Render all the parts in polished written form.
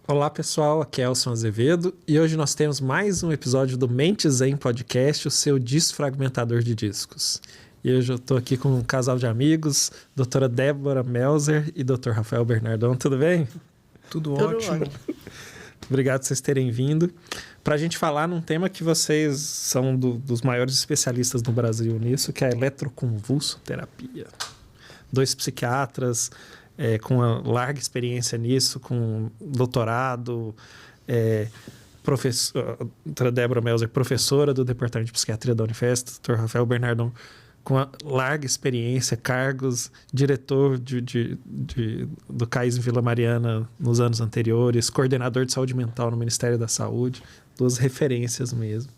Olá pessoal, aqui é Elson Azevedo e hoje nós temos mais um episódio do Mente Zen Podcast, o seu desfragmentador de discos. E hoje eu estou aqui com um casal de amigos, doutora Débora Melzer e doutor Rafael Bernardon, tudo bem? Tudo ótimo. Obrigado por vocês terem vindo. Para a gente falar num tema que vocês são dos maiores especialistas no Brasil nisso, que é a eletroconvulsoterapia. 2 psiquiatras com uma larga experiência nisso, com doutorado, doutora Débora Melzer, professora do Departamento de Psiquiatria da Unifesp, doutor Rafael Bernardon, com uma larga experiência, cargos, diretor do CAIS em Vila Mariana nos anos anteriores, coordenador de saúde mental no Ministério da Saúde, 2 referências mesmo.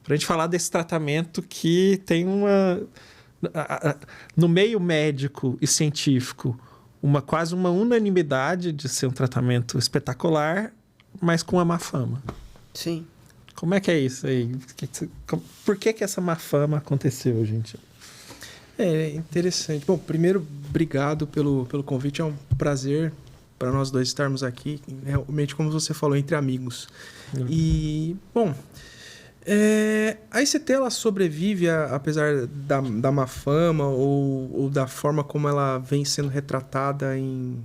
Para a gente falar desse tratamento que tem no meio médico e científico, quase uma unanimidade de ser um tratamento espetacular, mas com uma má fama. Sim. Como é que é isso aí? Por que essa má fama aconteceu, gente? É interessante. Bom, primeiro, obrigado pelo convite. É um prazer para nós dois estarmos aqui, realmente, como você falou, entre amigos. E, bom, a ICT, ela sobrevive, apesar da má fama ou da forma como ela vem sendo retratada em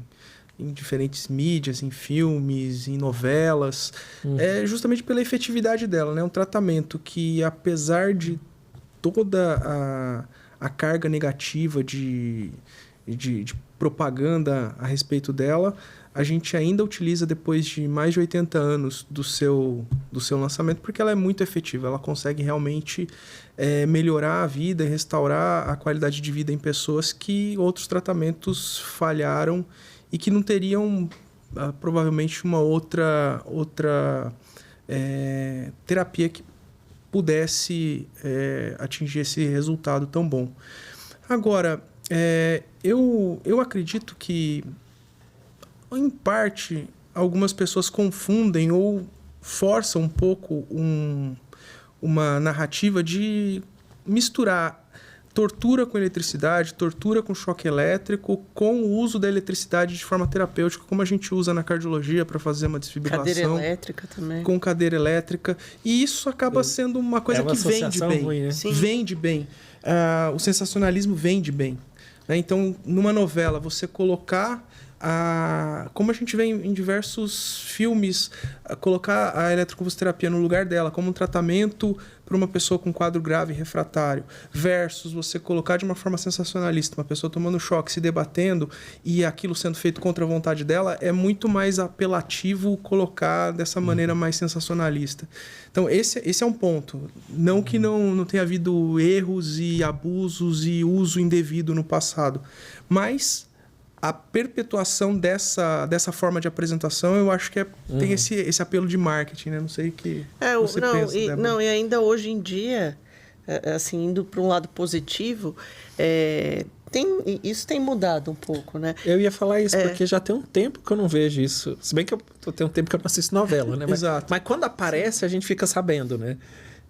diferentes mídias, em filmes, em novelas, justamente pela efetividade dela, né? Um tratamento que, apesar de toda a carga negativa de propaganda a respeito dela, a gente ainda utiliza depois de mais de 80 anos do seu lançamento, porque ela é muito efetiva, ela consegue realmente melhorar a vida e restaurar a qualidade de vida em pessoas que outros tratamentos falharam e que não teriam provavelmente uma outra terapia que pudesse atingir esse resultado tão bom. Agora, eu acredito que, em parte, algumas pessoas confundem ou forçam um pouco uma narrativa de misturar tortura com eletricidade, tortura com choque elétrico, com o uso da eletricidade de forma terapêutica, como a gente usa na cardiologia para fazer uma desfibrilação. Cadeira elétrica também. Com cadeira elétrica. E isso acaba sendo uma coisa que vende bem. Ruim, né? Vende bem. O sensacionalismo vende bem. Né? Então, numa novela, você colocar como a gente vê em diversos filmes, colocar a eletroconvulsoterapia no lugar dela como um tratamento para uma pessoa com quadro grave e refratário, versus você colocar de uma forma sensacionalista, uma pessoa tomando choque, se debatendo e aquilo sendo feito contra a vontade dela, é muito mais apelativo colocar dessa maneira mais sensacionalista. Então, esse é um ponto. Não que não tenha havido erros e abusos e uso indevido no passado, mas a perpetuação dessa forma de apresentação, eu acho que tem esse apelo de marketing, né? Não sei o que você pensa, Débora. E ainda hoje em dia, assim, indo para um lado positivo, isso tem mudado um pouco, né? Eu ia falar isso, porque já tem um tempo que eu não vejo isso. Se bem que tem um tempo que eu não assisto novela, né? Exato. Mas quando aparece, a gente fica sabendo, né?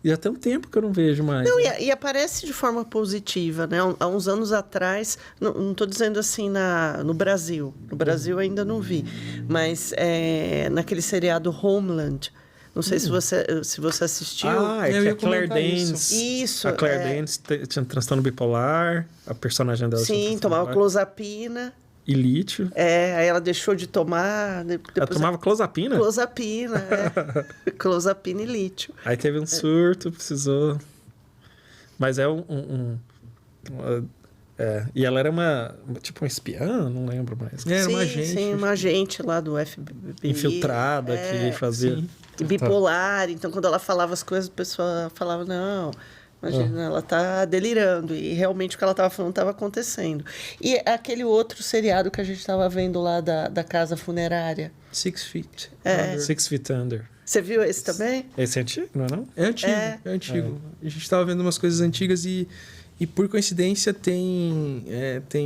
E já tem um tempo que eu não vejo mais. Não, né? e aparece de forma positiva, né? Há uns anos atrás, não estou dizendo assim no Brasil. No Brasil ainda não vi. Mas naquele seriado Homeland, não sei se você assistiu. Que a Claire Danes. Isso. A Claire Danes tinha transtorno bipolar, a personagem dela Sim, tomava clozapina. E lítio. Aí ela deixou de tomar. Ela tomava clozapina? Clozapina, clozapina e lítio. Aí teve um surto, precisou. Mas e ela era uma espiã, não lembro mais. Era uma agente. Sim, uma agente lá do FBI. Infiltrada, que fazia. Bipolar, então quando ela falava as coisas, a pessoa falava, não. Imagina, ela tá delirando. E realmente o que ela estava falando estava acontecendo. E aquele outro seriado que a gente estava vendo lá da casa funerária. 6 Feet. 6 Feet Under. Você viu esse também? Esse é antigo, não é não? É antigo. A gente estava vendo umas coisas antigas e por coincidência tem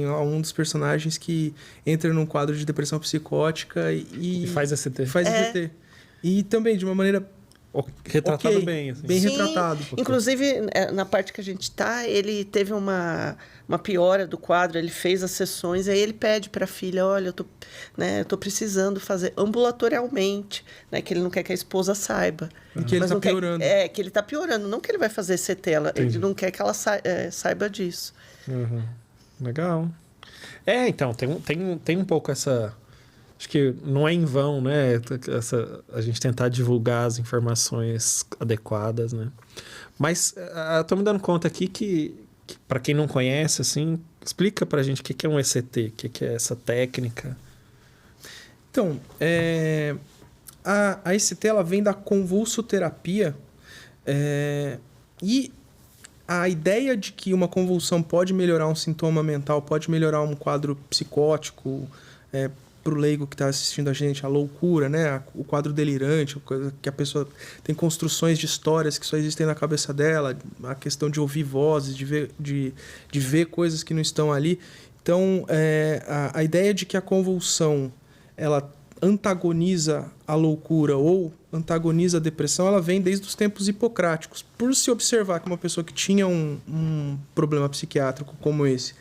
um dos personagens que entra num quadro de depressão psicótica e faz ECT. Faz ECT. E também, de uma maneira retratado ok, bem. Assim. bem Sim, retratado. inclusive, na parte que a gente está, ele teve uma piora do quadro, ele fez as sessões, aí ele pede para a filha, olha, eu tô precisando fazer ambulatorialmente, né, que ele não quer que a esposa saiba. E que ele Mas tá não quer- piorando. que ele está piorando, não que ele vai fazer setela, ele não quer que ela saiba disso. Uhum. Legal. Então, tem um pouco essa... Acho que não é em vão, né? A gente tentar divulgar as informações adequadas, né? Mas estou me dando conta aqui que para quem não conhece, assim, explica pra gente o que é um ECT, o que é essa técnica. Então, a ECT ela vem da convulsoterapia e a ideia de que uma convulsão pode melhorar um sintoma mental, pode melhorar um quadro psicótico, para o leigo que está assistindo a gente, a loucura, né? O quadro delirante, a coisa que a pessoa tem construções de histórias que só existem na cabeça dela, a questão de ouvir vozes, de ver coisas que não estão ali. Então, a ideia de que a convulsão ela antagoniza a loucura ou antagoniza a depressão, ela vem desde os tempos hipocráticos. Por se observar que uma pessoa que tinha um problema psiquiátrico como esse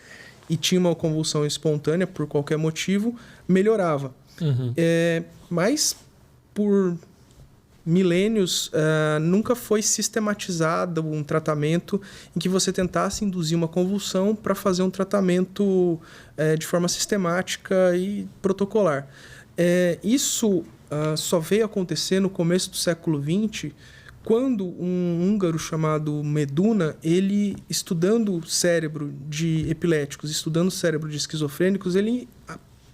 e tinha uma convulsão espontânea por qualquer motivo, melhorava. Uhum. Mas por milênios nunca foi sistematizado um tratamento em que você tentasse induzir uma convulsão para fazer um tratamento de forma sistemática e protocolar. Isso só veio acontecer no começo do século XX, quando um húngaro chamado Meduna, ele estudando o cérebro de epiléticos, estudando o cérebro de esquizofrênicos, ele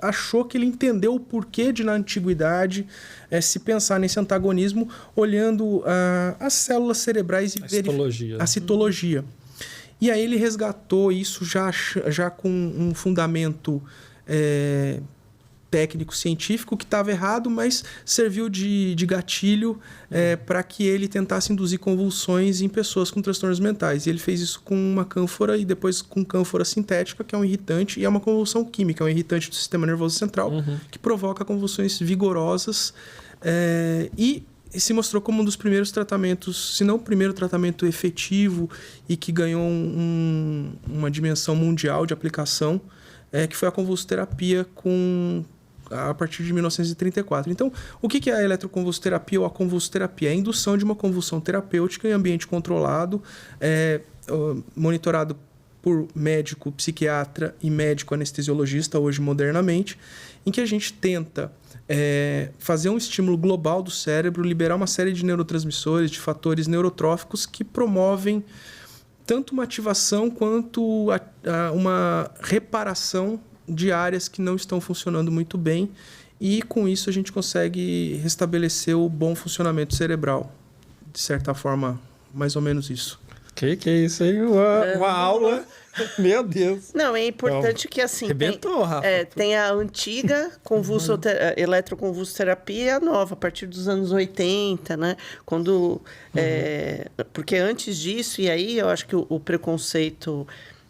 achou que ele entendeu o porquê de, na antiguidade, se pensar nesse antagonismo olhando as células cerebrais e a citologia. E aí ele resgatou isso já com um fundamento técnico-científico que estava errado, mas serviu de gatilho para que ele tentasse induzir convulsões em pessoas com transtornos mentais. E ele fez isso com uma cânfora e depois com cânfora sintética, que é um irritante, e é uma convulsão química, é um irritante do sistema nervoso central, que provoca convulsões vigorosas e se mostrou como um dos primeiros tratamentos, se não o primeiro tratamento efetivo e que ganhou uma dimensão mundial de aplicação, que foi a convulsoterapia a partir de 1934. Então, o que é a eletroconvulsoterapia ou a convulsoterapia? É a indução de uma convulsão terapêutica em ambiente controlado, monitorado por médico, psiquiatra e médico anestesiologista, hoje modernamente, em que a gente tenta fazer um estímulo global do cérebro, liberar uma série de neurotransmissores, de fatores neurotróficos que promovem tanto uma ativação quanto uma reparação de áreas que não estão funcionando muito bem, e com isso a gente consegue restabelecer o bom funcionamento cerebral. De certa forma, mais ou menos isso. Que é isso aí? Uma aula. Meu Deus. Não, é importante que assim... Arrebentou, Rafa. Tem a antiga eletroconvulsoterapia e a nova, a partir dos anos 80, né? Quando... porque antes disso, e aí eu acho que o preconceito...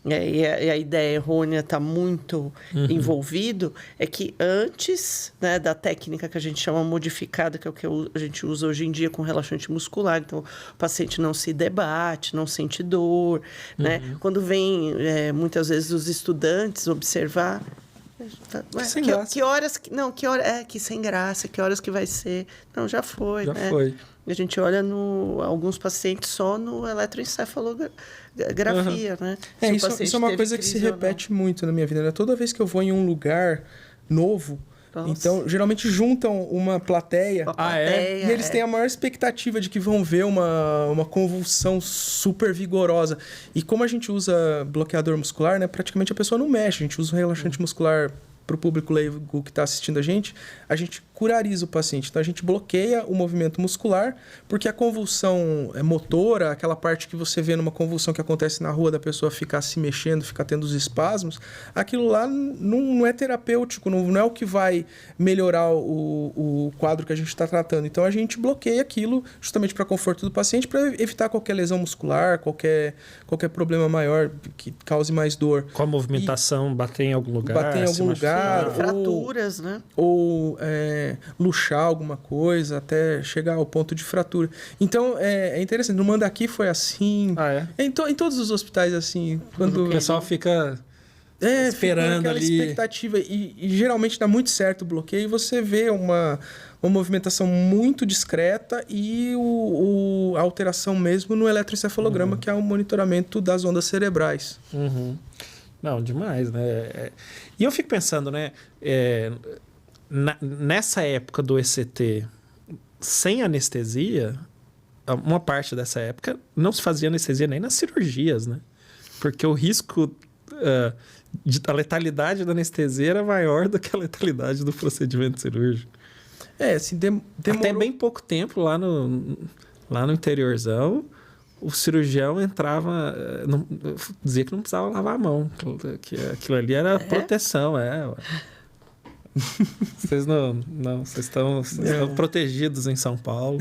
E a ideia errônea está muito envolvido, é que antes, né, da técnica que a gente chama modificada, que é o que a gente usa hoje em dia com relaxante muscular, então o paciente não se debate, não sente dor, né? Quando vem, muitas vezes, os estudantes observar... Que horas... Não, que hora... que sem graça, que horas que vai ser... Não, já foi, Já né? foi. A gente olha alguns pacientes só no eletroencefalografia, né? Isso é uma coisa que se repete muito na minha vida, né? Toda vez que eu vou em um lugar novo, então geralmente juntam uma plateia, e eles têm a maior expectativa de que vão ver uma convulsão super vigorosa. E como a gente usa bloqueador muscular, né? Praticamente a pessoa não mexe, a gente usa um relaxante muscular para o público leigo que está assistindo a gente curariza o paciente. Então, a gente bloqueia o movimento muscular, porque a convulsão motora, aquela parte que você vê numa convulsão que acontece na rua, da pessoa ficar se mexendo, ficar tendo os espasmos, aquilo lá não é terapêutico, não é o que vai melhorar o quadro que a gente está tratando. Então, a gente bloqueia aquilo justamente para conforto do paciente, para evitar qualquer lesão muscular, qualquer problema maior que cause mais dor. Com a movimentação, bater em algum lugar, bater em algum lugar, sangrar, fraturas, né? Ou luxar alguma coisa até chegar ao ponto de fratura. Então, é interessante. No Mandaki foi assim. Em todos os hospitais, assim. Quando O pessoal fica esperando aquela ali. expectativa. E geralmente dá muito certo o bloqueio. E você vê uma movimentação muito discreta e a alteração mesmo no eletroencefalograma, que é o monitoramento das ondas cerebrais. Uhum. Não, demais, né? E eu fico pensando, né? Nessa época do ECT, sem anestesia, uma parte dessa época não se fazia anestesia nem nas cirurgias, né? Porque o risco a letalidade da anestesia era maior do que a letalidade do procedimento cirúrgico. Assim, demorou... Até bem pouco tempo lá no interiorzão, o cirurgião entrava, dizia que não precisava lavar a mão, que aquilo ali era proteção, Vocês vocês estão protegidos em São Paulo.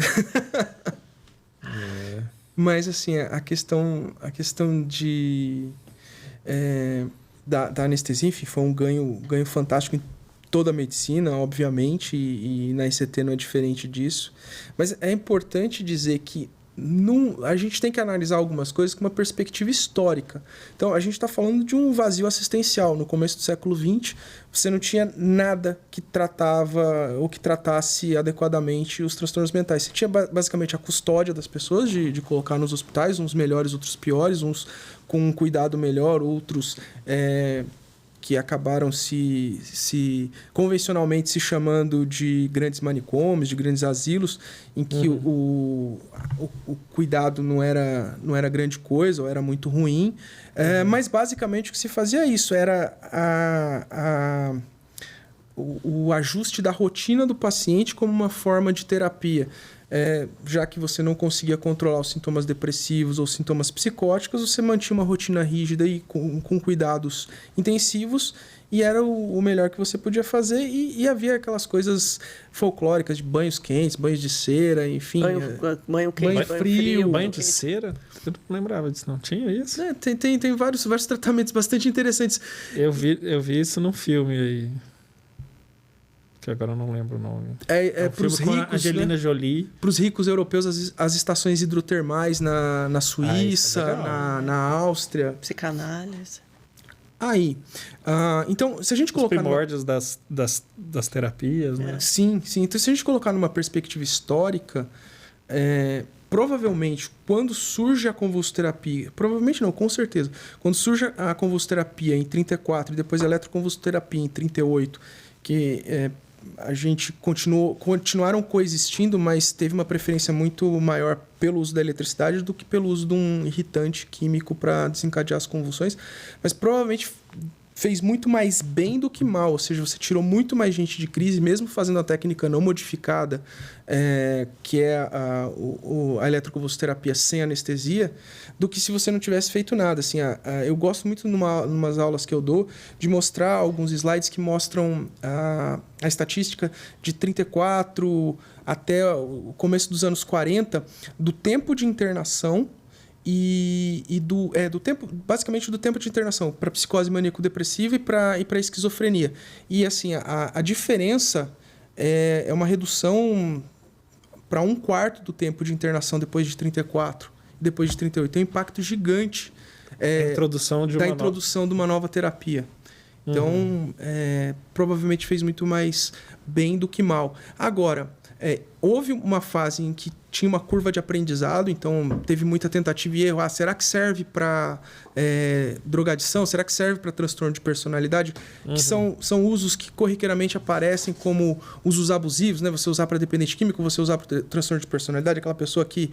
Mas, assim, a questão da anestesia, enfim, foi um ganho fantástico em toda a medicina, obviamente, e na ICT não é diferente disso. Mas é importante dizer que a gente tem que analisar algumas coisas com uma perspectiva histórica. Então, a gente está falando de um vazio assistencial. No começo do século XX, você não tinha nada que tratava ou que tratasse adequadamente os transtornos mentais. Você tinha basicamente a custódia das pessoas, de colocar nos hospitais, uns melhores, outros piores, uns com um cuidado melhor, outros que acabaram convencionalmente se chamando de grandes manicômios, de grandes asilos, em que o cuidado não era grande coisa, ou era muito ruim. Mas, basicamente, o que se fazia é isso, era o ajuste da rotina do paciente como uma forma de terapia. Já que você não conseguia controlar os sintomas depressivos ou sintomas psicóticos, você mantinha uma rotina rígida e com cuidados intensivos, e era o melhor que você podia fazer. E havia aquelas coisas folclóricas de banhos quentes, banhos de cera, enfim. Banho quente, banho frio. Banho de cera? Eu não lembrava disso, não tinha isso? Tem vários tratamentos bastante interessantes. Eu vi isso num filme aí, que agora eu não lembro o nome. Para os ricos, Angelina Jolie. Para os ricos europeus, as estações hidrotermais na Suíça, na Áustria. Psicanálise. Então, se a gente Os colocar... primórdios das terapias, né? Sim. Então, se a gente colocar numa perspectiva histórica, provavelmente, quando surge a convulsoterapia... Provavelmente não, com certeza. Quando surge a convulsoterapia em 34 e depois a eletroconvulsoterapia em 38, que a gente continuaram coexistindo, mas teve uma preferência muito maior pelo uso da eletricidade do que pelo uso de um irritante químico para desencadear as convulsões. Mas provavelmente fez muito mais bem do que mal, ou seja, você tirou muito mais gente de crise, mesmo fazendo a técnica não modificada, que é a eletroconvulsoterapia sem anestesia, do que se você não tivesse feito nada. Assim, eu gosto muito, numas aulas que eu dou, de mostrar alguns slides que mostram a estatística de 34 até o começo dos anos 40, do tempo de internação do tempo, basicamente do tempo de internação para psicose maníaco-depressiva e para esquizofrenia. E assim, a diferença é uma redução para 1/4 do tempo de internação depois de 34 e depois de 38. Tem um impacto gigante da introdução de uma nova terapia. Então, provavelmente fez muito mais bem do que mal. Agora, houve uma fase em que tinha uma curva de aprendizado, então teve muita tentativa e erro. Será que serve para drogadição? Será que serve para transtorno de personalidade? Que são usos que corriqueiramente aparecem como usos abusivos, né? Você usar para dependente químico, você usar para transtorno de personalidade, aquela pessoa que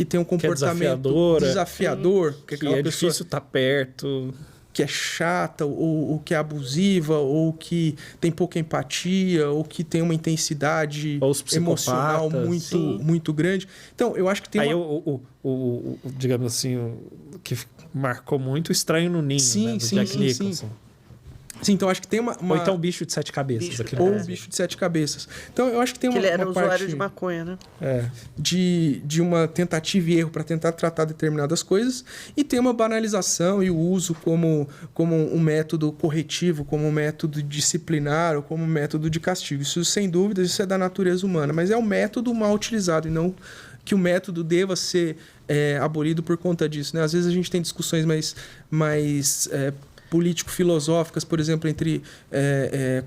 tem um comportamento desafiador, que é difícil estar perto, que é chata, ou que é abusiva, ou que tem pouca empatia, ou que tem uma intensidade emocional muito grande. Então, eu acho que tem digamos assim, o que marcou muito o Estranho no Ninho, né, do Jack Nicholson. Sim, então acho que tem uma... Ou então o bicho de 7 cabeças. Bicho, Aqui no Ou o Brasil. bicho de 7 cabeças. Então eu acho que tem Que uma, ele era uma usuário parte de maconha, né? É. de uma tentativa e erro para tentar tratar determinadas coisas, e tem uma banalização e o uso como um método corretivo, como um método disciplinar ou como um método de castigo. Isso, sem dúvida, isso é da natureza humana, mas é um método mal utilizado e não que o método deva ser abolido por conta disso, né? Às vezes a gente tem discussões mais político-filosóficas, por exemplo, entre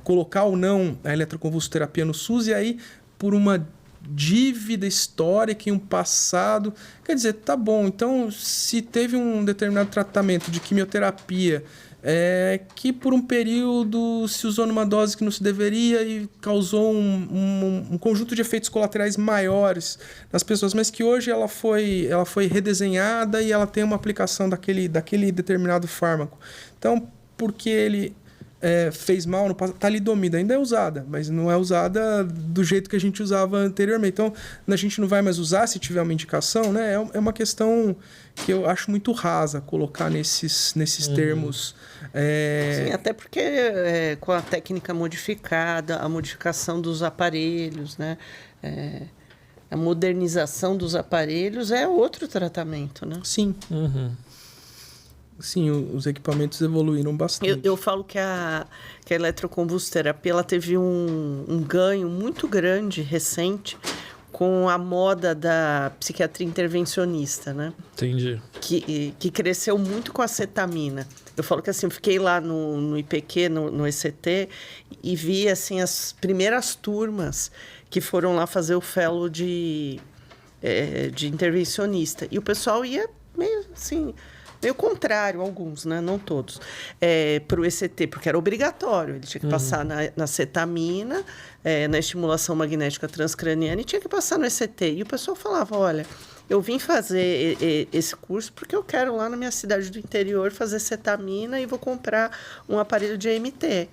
colocar ou não a eletroconvulsoterapia no SUS, e aí, por uma dívida histórica e um passado... Quer dizer, tá bom, então, se teve um determinado tratamento de quimioterapia que por um período se usou numa dose que não se deveria e causou um conjunto de efeitos colaterais maiores nas pessoas, mas que hoje ela foi redesenhada e ela tem uma aplicação daquele determinado fármaco. Então, porque ele fez mal no passado, talidomida ainda é usada, mas não é usada do jeito que a gente usava anteriormente. Então, a gente não vai mais usar se tiver uma indicação, né? É uma questão que eu acho muito rasa colocar nesses termos. Sim, até porque com a técnica modificada, a modificação dos aparelhos, né? A modernização dos aparelhos é outro tratamento, né? Sim. Sim, os equipamentos evoluíram bastante. Eu falo que a eletroconvulsoterapia ela teve um ganho muito grande, recente, com a moda da psiquiatria intervencionista, né? Entendi. Que cresceu muito com a cetamina. Eu falo que assim, eu fiquei lá no IPQ, no ECT, e vi assim, as primeiras turmas que foram lá fazer o fellow de intervencionista. E o pessoal ia meio assim... meio contrário, alguns, né? Não todos, para o ECT, porque era obrigatório. Ele tinha que passar na cetamina, na estimulação magnética transcraniana, e tinha que passar no ECT. E o pessoal falava, olha, eu vim fazer esse curso porque eu quero lá na minha cidade do interior fazer cetamina e vou comprar um aparelho de EMT.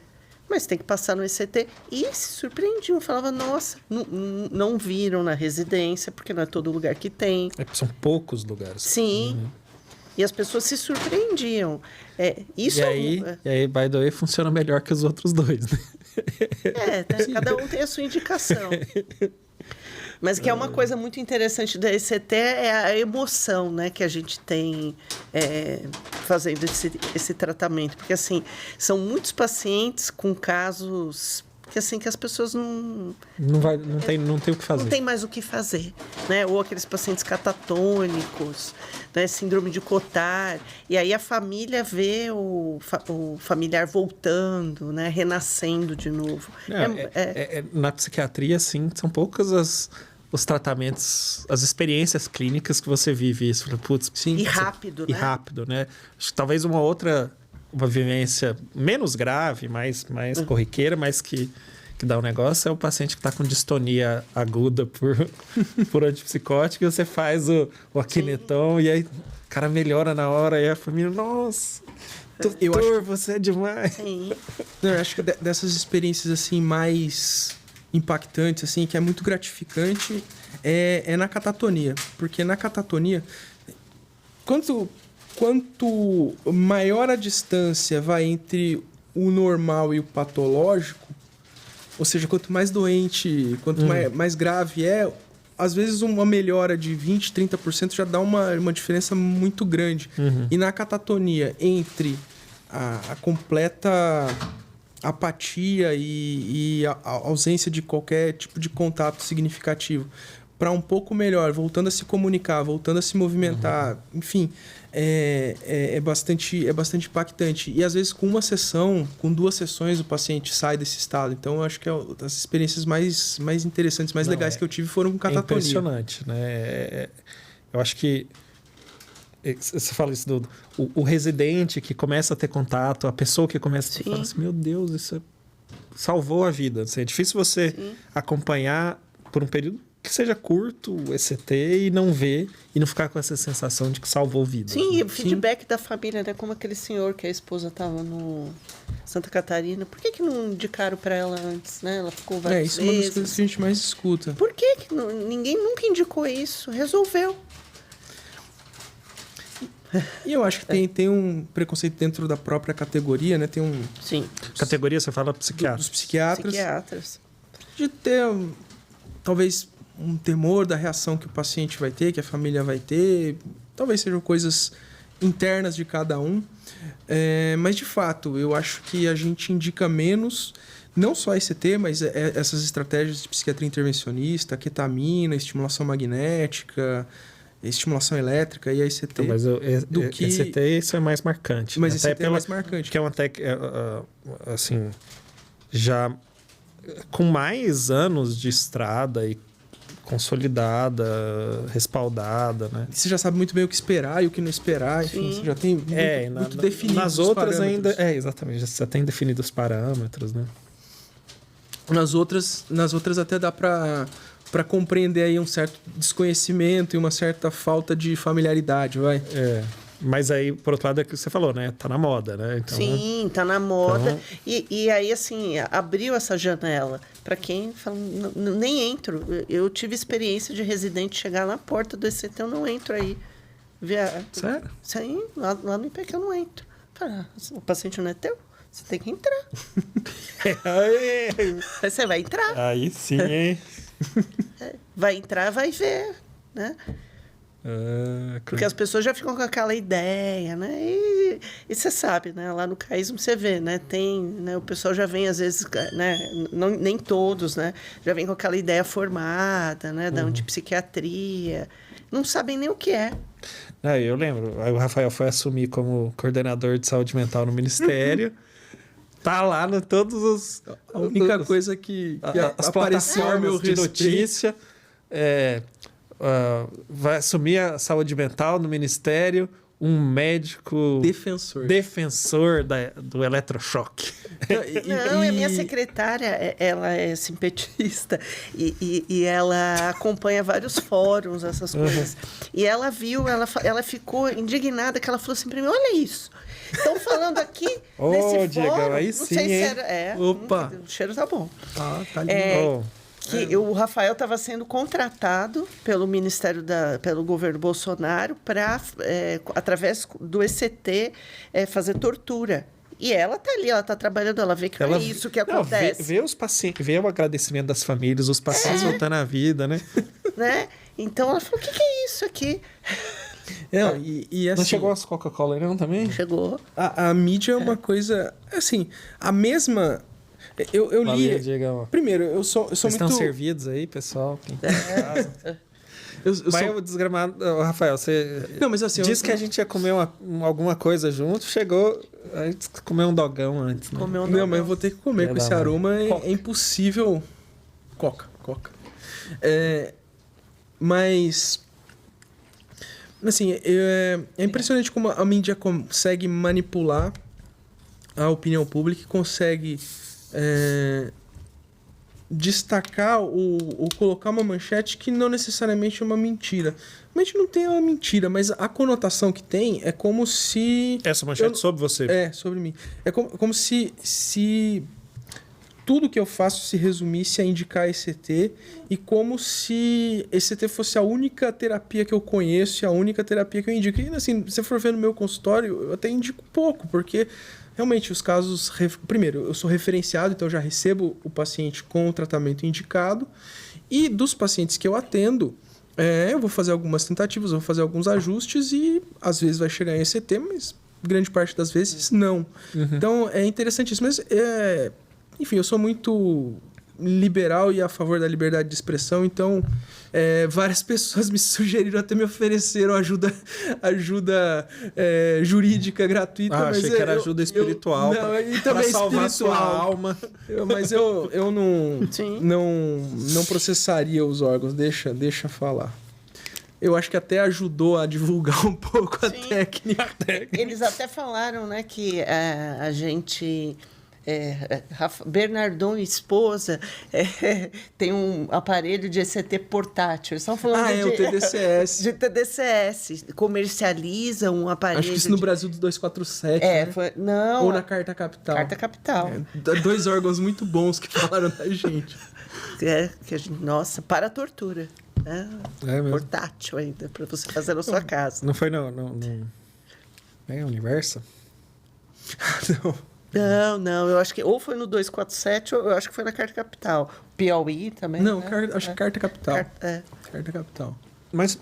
Mas tem que passar no ECT. E se surpreendiam, falavam, nossa, não viram na residência, porque não é todo lugar que tem. São poucos lugares. Sim. E as pessoas se surpreendiam. Isso e aí, by the way, funciona melhor que os outros dois, né? Cada um tem a sua indicação. Mas que é uma coisa muito interessante da ECT é a emoção, né, que a gente tem fazendo esse tratamento. Porque, assim, são muitos pacientes com casos... que assim que as pessoas não tem o que fazer. Não tem mais o que fazer, né? Ou aqueles pacientes catatônicos, né? Síndrome de Cotard. E aí a família vê o familiar voltando, né? Renascendo de novo. Na psiquiatria, sim, são poucas os tratamentos, as experiências clínicas que você vive isso. Putz, sim, e rápido, né? E rápido, né? Acho que talvez uma vivência menos grave, mais corriqueira, mas que dá um negócio, é o paciente que está com distonia aguda por antipsicótico, e você faz o Aquineton, e aí o cara melhora na hora, e a família, nossa, doutor, você é demais. Sim. Eu acho que dessas experiências assim mais impactantes, assim, que é muito gratificante, é na catatonia. Porque na catatonia, quanto maior a distância vai entre o normal e o patológico, ou seja, quanto mais doente, quanto mais grave às vezes uma melhora de 20%, 30% já dá uma diferença muito grande. E na catatonia, entre a completa apatia e a ausência de qualquer tipo de contato significativo, para um pouco melhor, voltando a se comunicar, voltando a se movimentar, enfim, é bastante impactante. E às vezes com uma sessão, com 2 sessões, o paciente sai desse estado. Então eu acho que as experiências mais interessantes, mais legais que eu tive foram com catatonia. É impressionante, né? Eu acho que você fala isso o residente que começa a ter contato, a pessoa que começa a falar assim, meu Deus, isso salvou a vida. Assim, é difícil você acompanhar por um período que seja curto o ECT e não ver e não ficar com essa sensação de que salvou vidas. Sim, e o feedback da família, né? Como aquele senhor que a esposa estava no Santa Catarina. Por que não indicaram para ela antes, né? Ela ficou várias vezes. Isso é uma das coisas que a gente mais escuta. Por que ninguém nunca indicou isso? Resolveu. E eu acho que tem um preconceito dentro da própria categoria, né? Tem um Sim. Categoria, você fala dos psiquiatra. psiquiatras. Psiquiatras. De ter, talvez, um temor da reação que o paciente vai ter, que a família vai ter. Talvez sejam coisas internas de cada um. Mas, de fato, eu acho que a gente indica menos, não só ECT, mas essas estratégias de psiquiatria intervencionista, ketamina, estimulação magnética, estimulação elétrica e a ECT. Então, mas ECT, isso é mais marcante. Mas Até ECT é mais marcante. Que é uma assim, já com mais anos de estrada e consolidada, respaldada, né? Você já sabe muito bem o que esperar e o que não esperar, enfim, Sim. você já tem muito definido. Nas outras ainda... exatamente, já tem definido os parâmetros, né? Nas outras até dá para compreender aí um certo desconhecimento e uma certa falta de familiaridade, vai. Mas aí, por outro lado, é o que você falou, né? Tá na moda, né? Então, Sim, tá na moda. E aí, assim, abriu essa janela. Para quem fala, nem entro. Eu tive experiência de residente chegar na porta do ECT, eu não entro aí. Sério? Sim, lá no IPQ eu não entro. Fala, o paciente não é teu? Você tem que entrar. Você vai entrar. Aí sim, hein? Vai entrar, vai ver, né? Porque as pessoas já ficam com aquela ideia, né? E você sabe, né? Lá no caísmo você vê, né? Tem, né? O pessoal já vem, às vezes, né? Nem todos, né? Já vem com aquela ideia formada, né? Da antipsiquiatria. Não sabem nem o que é. Eu lembro. Aí o Rafael foi assumir como coordenador de saúde mental no Ministério. Tá lá no todos os... A única coisa que as apareceu ao meu plataformas de notícia vai assumir a saúde mental no Ministério um médico defensor do eletrochoque. Não, a minha secretária, ela é simpetista e ela acompanha vários fóruns, essas coisas. E ela viu, ela ficou indignada, que ela falou assim para mim, olha isso. Estão falando aqui nesse Diego, fórum, aí não sim, sei se era... Opa! O cheiro tá bom. Tá lindo. Que o Rafael estava sendo contratado pelo pelo governo Bolsonaro para, através do ECT, fazer tortura. E ela tá ali, ela tá trabalhando, ela vê que é isso que acontece. Vê os pacientes, vê o agradecimento das famílias, os pacientes voltando à vida, né? Né? Então ela falou, o que é isso aqui? Assim, não chegou as Coca-Cola não também? Chegou. A mídia é uma coisa... Assim, a mesma... Eu li... Valeu, Diego. Primeiro, eu sou muito... Estão servidos aí, pessoal? Quem tá em casa. Mas o desgramado... Rafael, você não, mas assim, disse que a gente ia comer alguma coisa junto, chegou... A gente comeu um dogão antes, né? Não, mas eu vou ter que comer, com esse aroma é impossível. Coca. Mas... Assim, é impressionante como a mídia consegue manipular a opinião pública e consegue destacar ou colocar uma manchete que não necessariamente é uma mentira. A gente não tem uma mentira, mas a conotação que tem é como se... Essa manchete sobre você. Sobre mim. É como se tudo que eu faço se resumisse a indicar ECT e como se ECT fosse a única terapia que eu conheço e a única terapia que eu indico. E assim, se você for ver no meu consultório, eu até indico pouco, porque realmente os casos... Primeiro, eu sou referenciado, então eu já recebo o paciente com o tratamento indicado. E dos pacientes que eu atendo, eu vou fazer algumas tentativas, eu vou fazer alguns ajustes e às vezes vai chegar em ECT, mas grande parte das vezes não. Então é interessante isso, mas... Enfim, eu sou muito liberal e a favor da liberdade de expressão, então várias pessoas me sugeriram, até me ofereceram ajuda jurídica gratuita. Mas achei que era ajuda espiritual para salvar sua alma. Mas eu não processaria os órgãos, deixa falar. Eu acho que até ajudou a divulgar um pouco a técnica. Eles até falaram, né, que a gente... Bernardon e esposa tem um aparelho de ECT portátil. Eles estão falando o TDCS. De TDCS. Comercializa um aparelho. Acho que isso no Brasil do 247. Né? Não. Ou na Carta Capital. Carta Capital. 2 órgãos muito bons que falaram da gente. Nossa, para a tortura. Portátil ainda, para você fazer na sua casa. Não foi É, Universa? Não. Eu acho que ou foi no 247 ou eu acho que foi na Carta Capital. Piauí também, Não, né? acho que Carta Capital. É. Carta Capital. Mas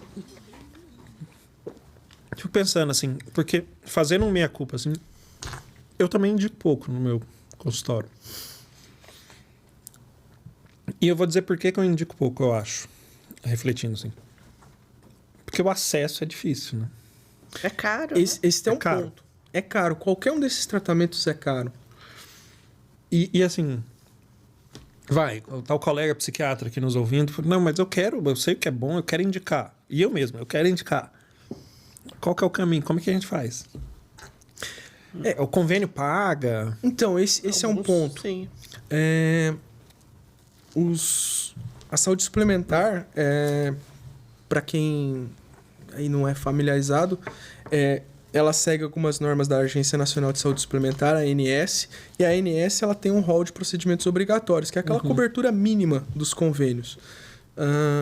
fico pensando assim, porque fazendo um meia-culpa, assim, eu também indico pouco no meu consultório. E eu vou dizer por que que eu indico pouco, eu acho. Refletindo, assim. Porque o acesso é difícil, né? É caro, Esse é um caro. ponto. É caro. Qualquer um desses tratamentos é caro. E assim, tá o colega psiquiatra aqui nos ouvindo, não, mas eu sei o que é bom, eu quero indicar. E eu mesmo, eu quero indicar. Qual que é o caminho? Como é que a gente faz? O convênio paga? Então, esse é um ponto. Sim. A saúde suplementar, para quem aí não é familiarizado, ela segue algumas normas da Agência Nacional de Saúde Suplementar, a ANS, e a ANS ela tem um rol de procedimentos obrigatórios, que é aquela cobertura mínima dos convênios.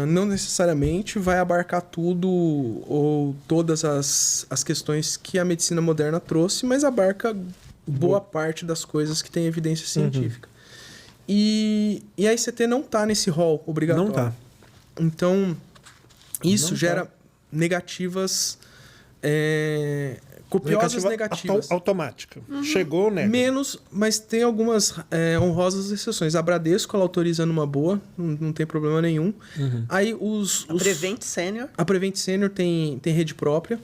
Não necessariamente vai abarcar tudo ou todas as questões que a medicina moderna trouxe, mas abarca boa parte das coisas que tem evidência científica. E a ICT não está nesse rol obrigatório. Não tá. Então, isso Não gera tá. negativas, copiosas negativas. Automática. Chegou, né? Menos, mas tem algumas honrosas exceções. A Bradesco, ela autoriza numa boa, não tem problema nenhum. Aí A Prevent Senior. A Prevent Senior tem rede própria.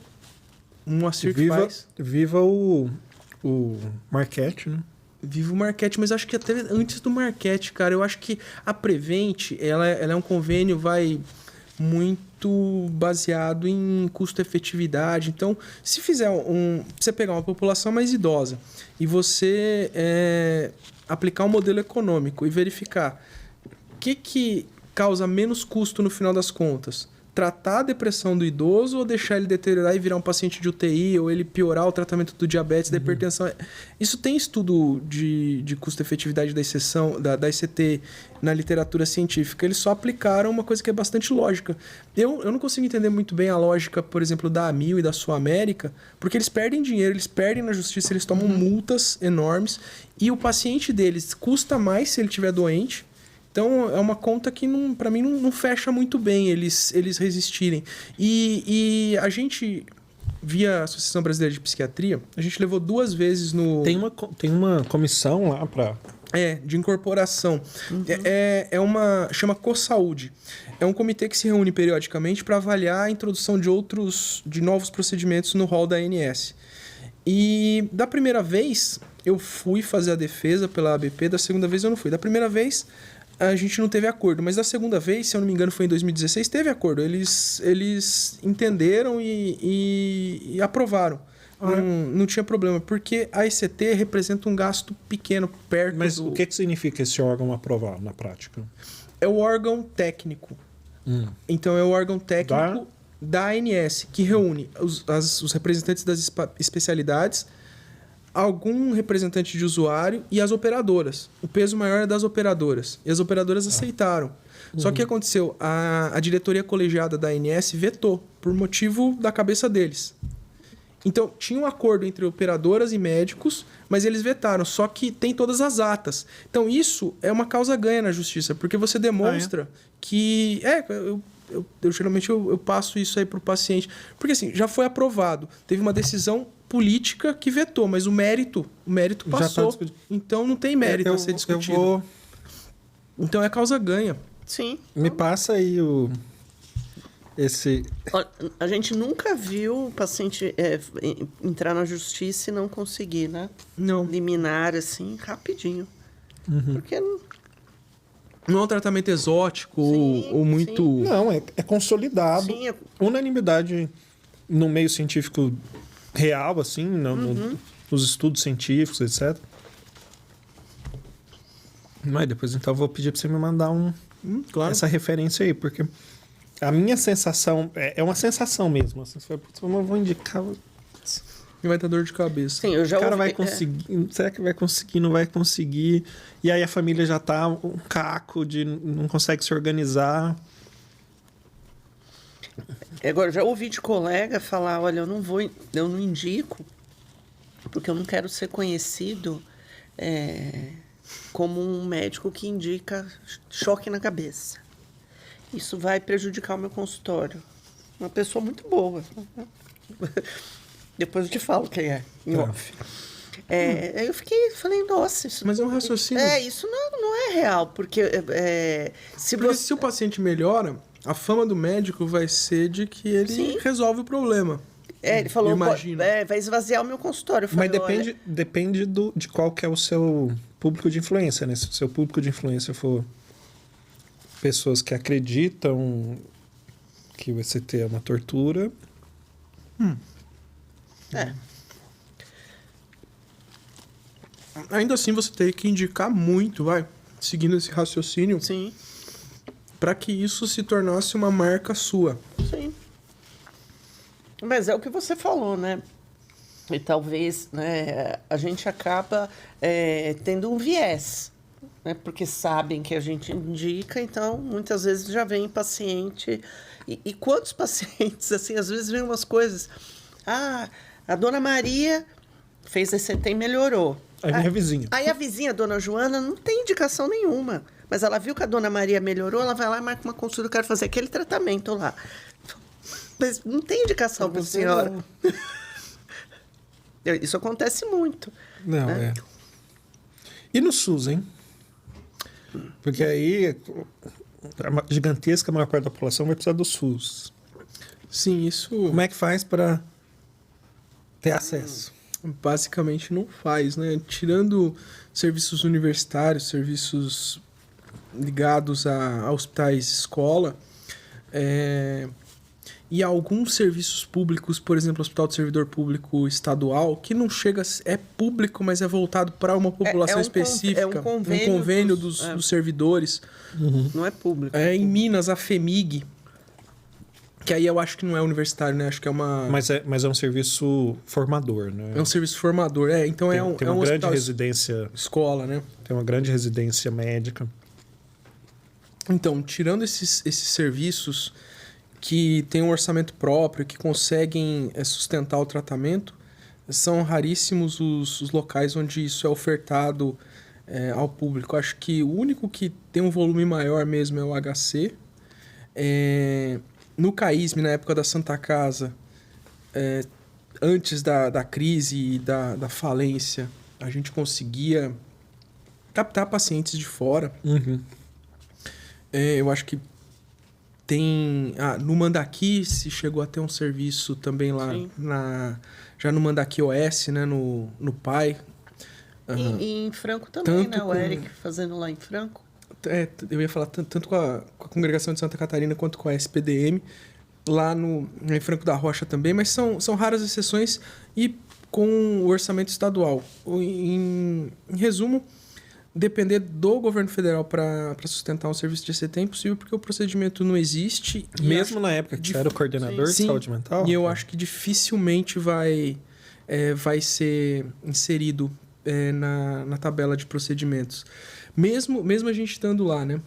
Um Moacir que faz. Viva o Marquete, né? Viva o Marquete, mas acho que até antes do Marquete, cara, eu acho que a Prevent, ela é um convênio, muito baseado em custo-efetividade. Então, se fizer você pegar uma população mais idosa e você aplicar um modelo econômico e verificar o que causa menos custo no final das contas, tratar a depressão do idoso ou deixar ele deteriorar e virar um paciente de UTI, ou ele piorar o tratamento do diabetes, da hipertensão. Isso tem estudo de custo-efetividade da exceção, da ICT na literatura científica. Eles só aplicaram uma coisa que é bastante lógica. Eu não consigo entender muito bem a lógica, por exemplo, da Amil e da Sul América, porque eles perdem dinheiro, eles perdem na justiça, eles tomam multas enormes, e o paciente deles custa mais se ele estiver doente. Então, é uma conta que, para mim, não fecha muito bem eles resistirem. E a gente, via Associação Brasileira de Psiquiatria, a gente levou 2 vezes no... Tem uma comissão lá para... de incorporação. Chama CoSaúde. É um comitê que se reúne periodicamente para avaliar a introdução de novos procedimentos no rol da ANS. E da primeira vez, eu fui fazer a defesa pela ABP, da segunda vez eu não fui. Da primeira vez, a gente não teve acordo, mas da segunda vez, se eu não me engano foi em 2016, teve acordo. Eles entenderam e aprovaram. Não tinha problema, porque a ICT representa um gasto pequeno perto Mas o que significa esse órgão aprovar na prática? É o órgão técnico. Então, é o órgão técnico da ANS, que reúne os representantes das especialidades, algum representante de usuário e as operadoras. O peso maior é das operadoras. E as operadoras aceitaram. Só que o que aconteceu? A diretoria colegiada da ANS vetou, por motivo da cabeça deles. Então, tinha um acordo entre operadoras e médicos, mas eles vetaram. Só que tem todas as atas. Então, isso é uma causa ganha na justiça, porque você demonstra que... Eu geralmente eu passo isso aí para o paciente. Porque assim, já foi aprovado. Teve uma decisão política que vetou, mas o mérito passou. Então não tem mérito a ser discutido. Então é causa ganha. Sim. Me passa aí esse... A gente nunca viu o paciente entrar na justiça e não conseguir, né? Não. Liminar, assim, rapidinho. Porque... Não é um tratamento exótico ou muito... Sim. Não, é consolidado. Sim, Unanimidade no meio científico real, assim, nos estudos científicos, etc. Mas depois, então, eu vou pedir para você me mandar claro. essa referência aí, porque a minha sensação... É uma sensação mesmo. Assim, você vai, eu vou indicar... E vai ter dor de cabeça. Sim, eu já O cara ouvi, vai conseguir... Será que vai conseguir? Não vai conseguir? E aí a família já tá um caco de... Não consegue se organizar. Agora, já ouvi de colega falar, olha, eu não indico Porque eu não quero ser conhecido como um médico que indica choque na cabeça. Isso vai prejudicar o meu consultório. Uma pessoa muito boa. Depois eu te falo quem é, em off. Aí eu falei, nossa, isso... Mas é um raciocínio... Isso não é real, porque se o paciente melhora, a fama do médico vai ser de que ele resolve o problema. Ele falou, imagino. Vai esvaziar o meu consultório. Eu falei, Mas depende de qual que é o seu público de influência, né? Se o seu público de influência for pessoas que acreditam que o ECT é uma tortura... Ainda assim, você tem que indicar muito, seguindo esse raciocínio, Sim. para que isso se tornasse uma marca sua. Sim. Mas é o que você falou, né? E talvez, né, a gente acaba tendo um viés, né? Porque sabem que a gente indica, então muitas vezes já vem paciente. E quantos pacientes, assim, às vezes vem umas coisas. A dona Maria fez ECT e melhorou. A minha vizinha. Aí a vizinha, a dona Joana, não tem indicação nenhuma. Mas ela viu que a dona Maria melhorou, ela vai lá e marca uma consulta, eu quero fazer aquele tratamento lá. Mas não tem indicação para a senhora. Isso acontece muito. Não, né? E no SUS, hein? Porque aí a gigantesca maior parte da população vai precisar do SUS. Sim, isso... Como é que faz para ter acesso? Basicamente não faz, né? Tirando serviços universitários, serviços ligados a hospitais escola, e alguns serviços públicos, por exemplo, o Hospital do Servidor Público Estadual, que não chega... É público, mas é voltado para uma população específica. É um convênio dos servidores. Não é público. Em Minas, a FEMIG, que aí eu acho que não é universitário, né? Acho que é uma... Mas é um serviço formador, né? É um serviço formador, então tem é um uma grande hospital residência... escola, né? Tem uma grande residência médica. Então, tirando esses serviços que têm um orçamento próprio, que conseguem sustentar o tratamento, são raríssimos os locais onde isso é ofertado ao público. Acho que o único que tem um volume maior mesmo é o HC. No CAISM, na época da Santa Casa, antes da crise e da falência, a gente conseguia captar pacientes de fora. Eu acho que tem... no Mandaki se chegou a ter um serviço também lá, já no Mandaki OS, né, no PAI. E em Franco também, Tanto né? O Eric fazendo lá em Franco. Eu ia falar tanto com a Congregação de Santa Catarina quanto com a SPDM, lá em Franco da Rocha também, mas são raras exceções e com o orçamento estadual. Em resumo, depender do governo federal para sustentar um serviço de ECT é impossível, porque o procedimento não existe. Mesmo na época que você era o coordenador de saúde mental? E eu acho que dificilmente vai ser inserido na tabela de procedimentos. Mesmo a gente estando lá, né?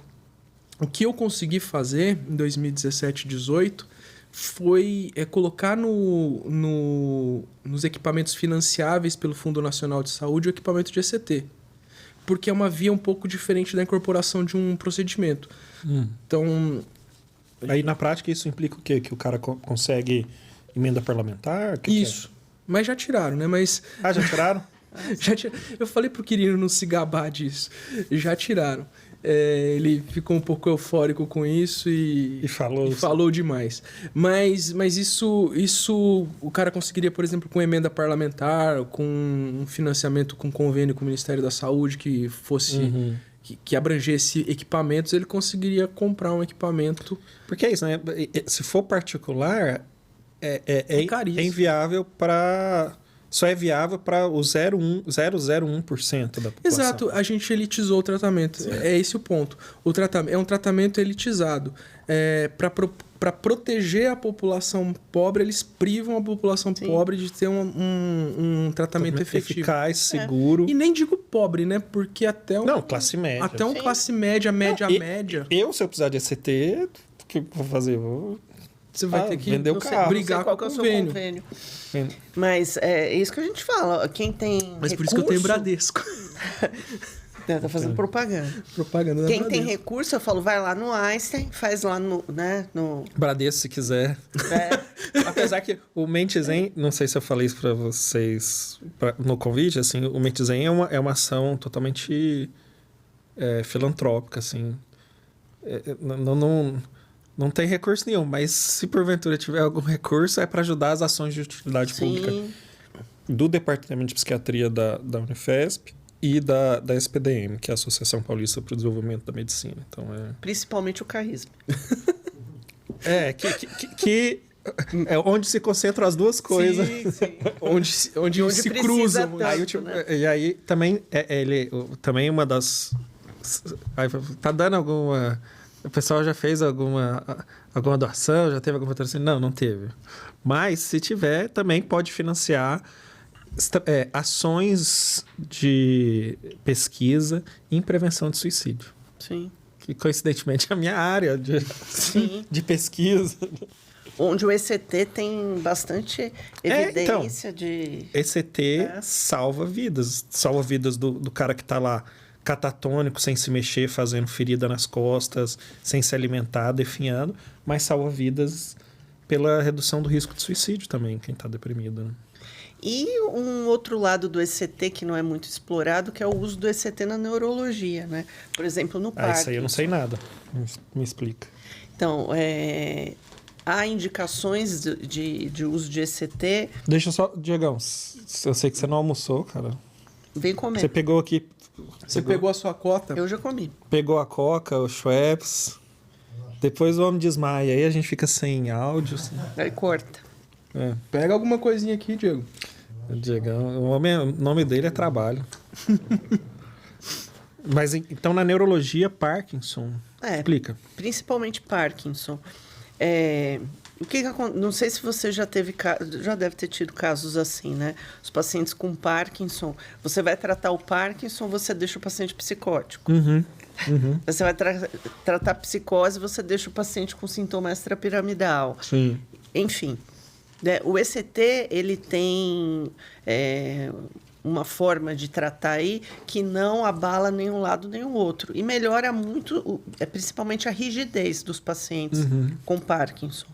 O que eu consegui fazer em 2017, 2018 foi colocar nos equipamentos financiáveis pelo Fundo Nacional de Saúde o equipamento de ECT. Porque é uma via um pouco diferente da incorporação de um procedimento. Então... Aí, na prática, isso implica o quê? Que o cara consegue emenda parlamentar? Isso. Mas já tiraram, né? Já tiraram? Eu falei pro Quirino não se gabar disso. Já tiraram. Ele ficou um pouco eufórico com isso e falou demais. Mas isso o cara conseguiria, por exemplo, com emenda parlamentar, com um financiamento com convênio com o Ministério da Saúde que fosse... Que abrangesse equipamentos, ele conseguiria comprar um equipamento. Porque é isso, né? Se for particular, é inviável para... Só é viável para o 0,01% da população. Exato, a gente elitizou o tratamento. Sim. É esse o ponto. É um tratamento elitizado. Para proteger a população pobre, eles privam a população pobre de ter um tratamento efetivo. Eficaz, seguro. E nem digo pobre, né? Porque até classe média. Até classe média, média. Se eu precisar de ECT, o que eu vou fazer? Você vai ter que vender o Não sei, carro. não sei brigar qual com que é o o seu convênio. convênio. Mas é isso que a gente fala. Quem tem Mas por isso que eu tenho Bradesco. Tá fazendo propaganda. Propaganda da Quem Bradesco. tem recurso, eu falo, vai lá no Einstein, faz lá no, né, no... Bradesco, se quiser. É, Apesar que o Mentizen, não sei se eu falei isso pra vocês no convite, assim, o Mentizen é uma ação totalmente filantrópica, assim. Não tem recurso nenhum, mas se porventura tiver algum recurso, é para ajudar as ações de utilidade pública sim, do Departamento de Psiquiatria da Unifesp e da SPDM, que é a Associação Paulista para o Desenvolvimento da Medicina. Então, principalmente o carisma. que é onde se concentram as duas coisas. Sim, sim. Onde se precisa cruzam. tanto. Aí, e aí também também uma das... Aí, tá dando alguma... O pessoal já fez alguma doação, já teve alguma patrocínio? Não teve. Mas, se tiver, também pode financiar ações de pesquisa em prevenção de suicídio. Sim. Que, coincidentemente, é a minha área Sim. de pesquisa. Onde o ECT tem bastante evidência de... ECT salva vidas. Salva vidas do cara que tá lá catatônico, sem se mexer, fazendo ferida nas costas, sem se alimentar, definhando, mas salva vidas pela redução do risco de suicídio também, quem tá deprimido, né? E um outro lado do ECT que não é muito explorado, que é o uso do ECT na neurologia, né? Por exemplo, no Parkinson. Isso aí eu não sei nada. Me explica. Então, há indicações de uso de ECT. Deixa eu só... Diegão, eu sei que você não almoçou, cara. Vem comer. Você pegou aqui... Você pegou a sua cota? Eu já comi. Pegou a Coca, o Schweppes. Depois o homem desmaia. Aí a gente fica sem áudio. Assim. Aí corta. Pega alguma coisinha aqui, Diego. O Diegão, o nome dele é trabalho. Mas então na neurologia, Parkinson. Explica. Principalmente Parkinson. O que não sei se você já deve ter tido casos assim, né? Os pacientes com Parkinson, você vai tratar o Parkinson, você deixa o paciente psicótico. Uhum. Você vai tratar psicose, você deixa o paciente com sintoma extrapiramidal. Sim. Enfim, né? O ECT, ele tem uma forma de tratar aí que não abala nenhum lado nem o outro. E melhora muito, principalmente a rigidez dos pacientes com Parkinson.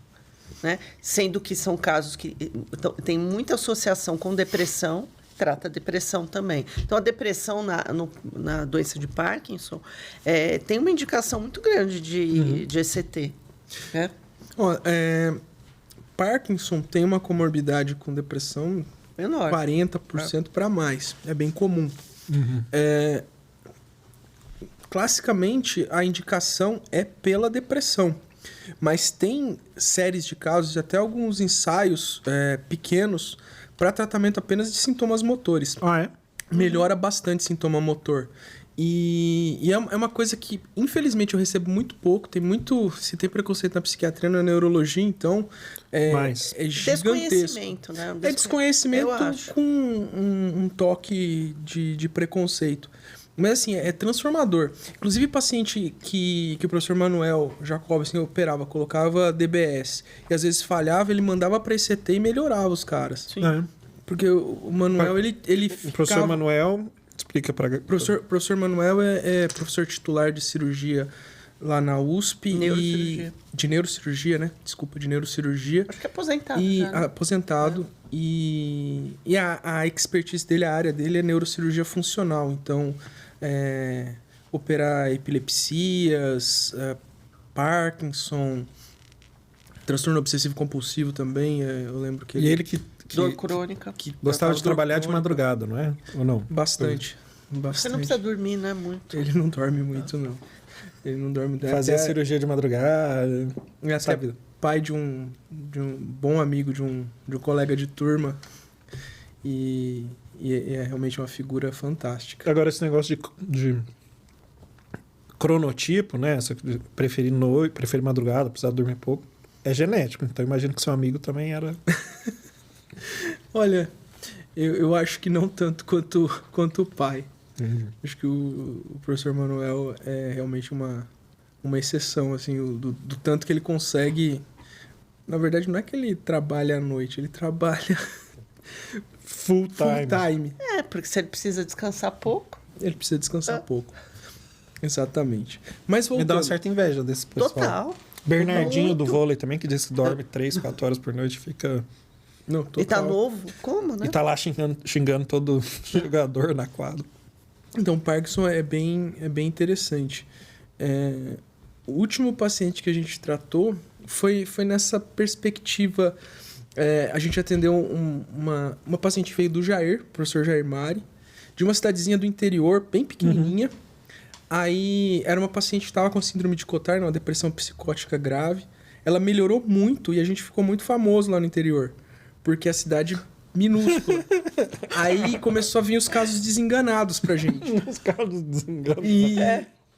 Né? Sendo que são casos que tem muita associação com depressão, trata a depressão também. Então, a depressão na doença de Parkinson tem uma indicação muito grande de ECT. Né? Parkinson tem uma comorbidade com depressão Menor. 40% para mais. É bem comum. Classicamente, a indicação é pela depressão. Mas tem séries de casos e até alguns ensaios pequenos para tratamento apenas de sintomas motores. Ah, é? Melhora bastante sintoma motor. E é uma coisa que, infelizmente, eu recebo muito pouco. Se tem preconceito na psiquiatria, na neurologia, então é gigantesco. Desconhecimento, né? É desconhecimento eu acho. com um toque de preconceito. Mas, assim, é transformador. Inclusive, paciente que o professor Manuel Jacob assim, operava, colocava DBS, e às vezes falhava, ele mandava para ECT e melhorava os caras. Sim. Porque o Manuel, ele O professor Manuel, explica para... Professor Manuel é professor titular de cirurgia lá na USP. Neurocirurgia. De neurocirurgia, né? Desculpa, de neurocirurgia. Acho que é aposentado. E já, né? aposentado. E a expertise dele, a área dele é neurocirurgia funcional. Então, operar epilepsias, Parkinson, transtorno obsessivo compulsivo também. Eu lembro que E ele que Dor crônica. gostava de dor trabalhar de crônica. madrugada, não é? Ou não? Bastante. Você não precisa dormir, né? Muito. Ele não dorme muito, não. Ele não dorme. Fazia cirurgia de madrugada. Até sabe? pai de um bom amigo, de um colega de turma. E é realmente uma figura fantástica. Agora, esse negócio de cronotipo, né? Preferir noite, preferir madrugada, precisar dormir pouco, é genético. Então, imagino que seu amigo também era... Olha, eu acho que não tanto quanto o pai. Uhum. Acho que o professor Manuel é realmente uma exceção, assim, do tanto que ele consegue Na verdade, não é que ele trabalha à noite, ele trabalha Full time. full time. Porque se ele precisa descansar pouco. Ele precisa descansar pouco. Exatamente. Mas Me dá uma voltando... certa inveja desse pessoal. Total. Bernardinho do Muito. vôlei também, que diz que dorme 3, 4 horas por noite, fica... Não, E tá total. novo? Como, né? E tá lá xingando todo jogador na quadra. Então, o Parkinson é bem interessante. O último paciente que a gente tratou foi nessa perspectiva. A gente atendeu uma paciente que veio do Jair, professor Jair Mari, de uma cidadezinha do interior, bem pequenininha. Aí era uma paciente que estava com síndrome de Cotard, uma depressão psicótica grave. Ela melhorou muito e a gente ficou muito famoso lá no interior, porque a cidade minúscula. Aí começou a vir os casos desenganados pra gente. Os caras desenganam.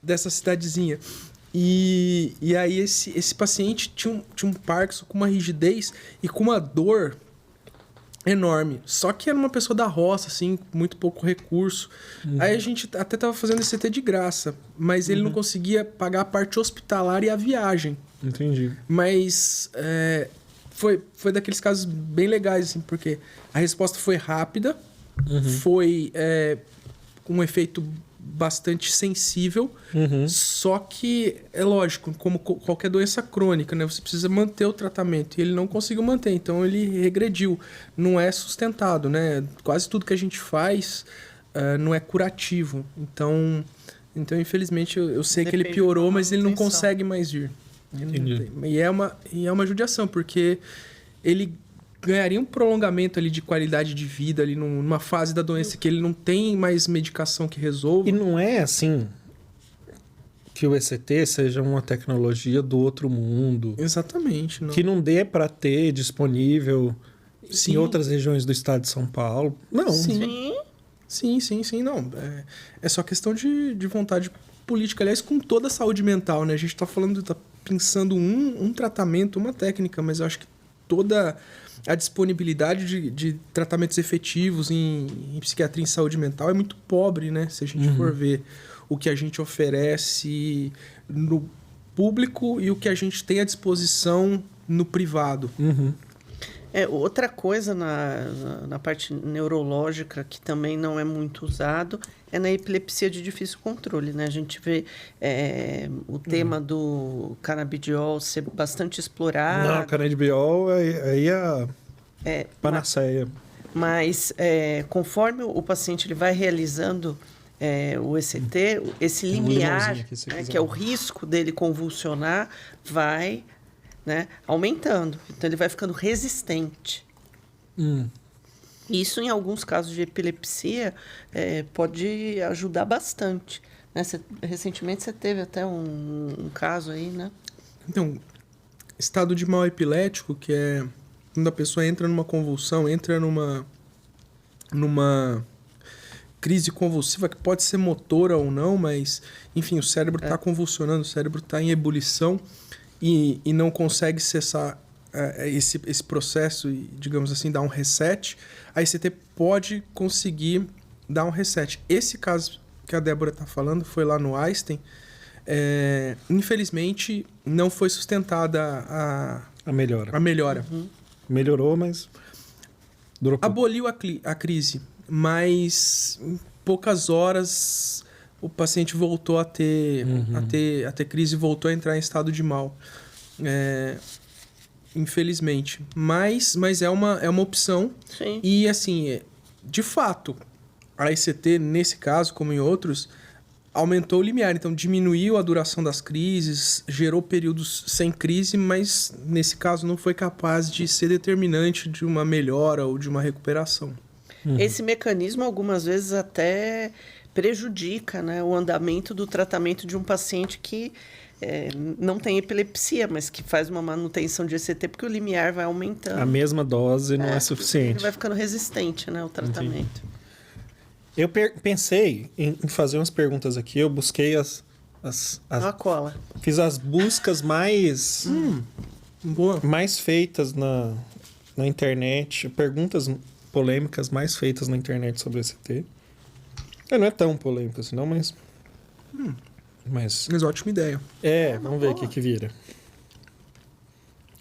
Dessa cidadezinha. E aí esse paciente tinha um Parkinson com uma rigidez e com uma dor enorme. Só que era uma pessoa da roça, assim, com muito pouco recurso. Aí a gente até tava fazendo esse CT de graça, mas ele não conseguia pagar a parte hospitalar e a viagem. Entendi. Mas foi daqueles casos bem legais, assim, porque a resposta foi rápida, foi com um efeito bastante sensível, só que é lógico, como qualquer doença crônica, né? Você precisa manter o tratamento e ele não conseguiu manter, então ele regrediu. Não é sustentado, né? Quase tudo que a gente faz não é curativo. Então infelizmente, eu sei que ele Depende piorou, da mas ele não manutenção. consegue mais ir. Ele não Entendi. tem. E é uma judiação, porque ele ganharia um prolongamento ali de qualidade de vida ali numa fase da doença que ele não tem mais medicação que resolva. E não é assim que o ECT seja uma tecnologia do outro mundo, Exatamente. Não. que não dê para ter disponível Sim. em outras regiões do estado de São Paulo. Não. Sim. Sim, não. É só questão de vontade política. Aliás, com toda a saúde mental, né? A gente tá pensando um tratamento, uma técnica, mas eu acho que toda a disponibilidade de tratamentos efetivos em psiquiatria e saúde mental é muito pobre, né? Se a gente for ver o que a gente oferece no público e o que a gente tem à disposição no privado. Outra coisa na parte neurológica que também não é muito usado é na epilepsia de difícil controle, né? A gente vê o tema do canabidiol ser bastante explorado. Não, canabidiol aí é a panaceia. Mas conforme o paciente ele vai realizando o ECT, esse limiar, limãozinho aqui, se quiser. que é o risco dele convulsionar, vai, né, aumentando. Então, ele vai ficando resistente. Isso, em alguns casos de epilepsia, pode ajudar bastante. Né? Recentemente, você teve até um caso aí, né? Então, estado de mal epilético, que é quando a pessoa entra numa convulsão, entra numa crise convulsiva, que pode ser motora ou não, mas, enfim, o cérebro está convulsionando, o cérebro está em ebulição e não consegue cessar esse processo e, digamos assim, dar um reset. A ICT pode conseguir dar um reset. Esse caso que a Débora está falando foi lá no Einstein. Infelizmente, não foi sustentada A melhora. a melhora. Melhorou, mas durou pouco. Aboliu a crise, mas em poucas horas o paciente voltou a ter crise e voltou a entrar em estado de mal. Infelizmente. Mas é uma opção. Sim. E, assim, de fato, a ICT, nesse caso, como em outros, aumentou o limiar. Então, diminuiu a duração das crises, gerou períodos sem crise, mas, nesse caso, não foi capaz de ser determinante de uma melhora ou de uma recuperação. Esse mecanismo, algumas vezes, até prejudica, né, o andamento do tratamento de um paciente que não tem epilepsia, mas que faz uma manutenção de ECT, porque o limiar vai aumentando. A mesma dose não é Ele suficiente. vai ficando resistente, né, o tratamento. Eu pensei em fazer umas perguntas aqui. Eu busquei Uma cola. fiz as buscas mais Boa. mais feitas na internet, perguntas polêmicas mais feitas na internet sobre ECT. Não é tão polêmico assim, não, mas Mas ótima ideia. vamos ver o que vira.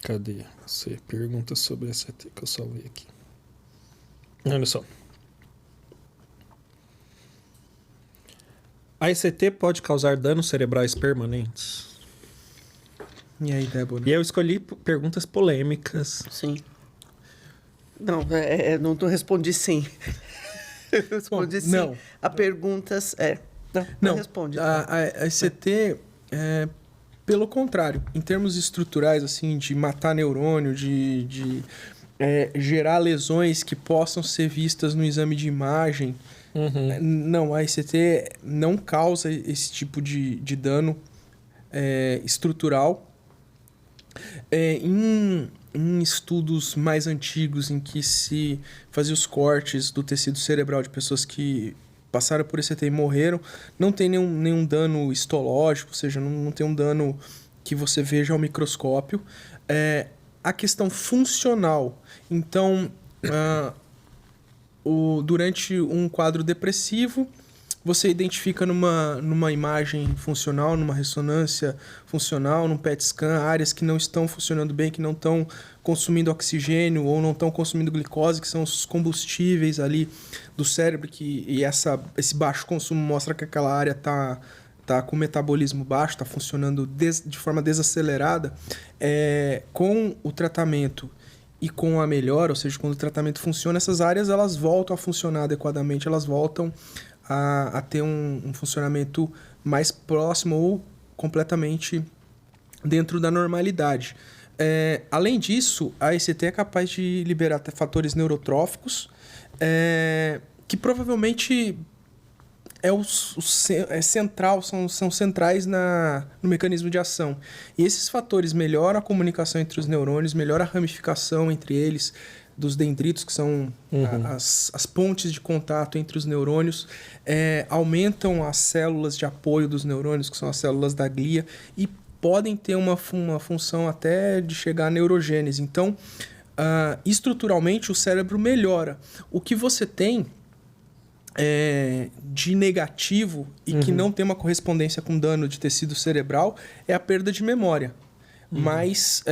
Cadê você? Pergunta sobre ECT que eu salvei aqui. Olha só. A ECT pode causar danos cerebrais permanentes? E aí, Débora? E eu escolhi perguntas polêmicas. Sim. Não, não respondi sim. Eu respondi sim. Não. A perguntas Não, responde. A ECT, pelo contrário, em termos estruturais, assim, de matar neurônio, de gerar lesões que possam ser vistas no exame de imagem, não, a ECT não causa esse tipo de dano estrutural. Em estudos mais antigos em que se fazia os cortes do tecido cerebral de pessoas que passaram por ECT e morreram, não tem nenhum dano histológico, ou seja, não tem um dano que você veja ao microscópio. A questão funcional, então, durante um quadro depressivo, você identifica numa imagem funcional, numa ressonância funcional, num PET scan, áreas que não estão funcionando bem, que não estão consumindo oxigênio ou não estão consumindo glicose, que são os combustíveis ali do cérebro, esse baixo consumo mostra que aquela área está com metabolismo baixo, está funcionando de forma desacelerada. Com o tratamento e com a melhora, ou seja, quando o tratamento funciona, essas áreas elas voltam a funcionar adequadamente, elas voltam a ter um funcionamento mais próximo ou completamente dentro da normalidade. Além disso, a ECT é capaz de liberar até fatores neurotróficos, que provavelmente são centrais no mecanismo de ação. E esses fatores melhoram a comunicação entre os neurônios, melhoram a ramificação entre eles, dos dendritos, que são as pontes de contato entre os neurônios, aumentam as células de apoio dos neurônios, que são as células da glia, e podem ter uma função até de chegar à neurogênese. Então, estruturalmente, o cérebro melhora. O que você tem de negativo e que não tem uma correspondência com dano de tecido cerebral é a perda de memória. Mas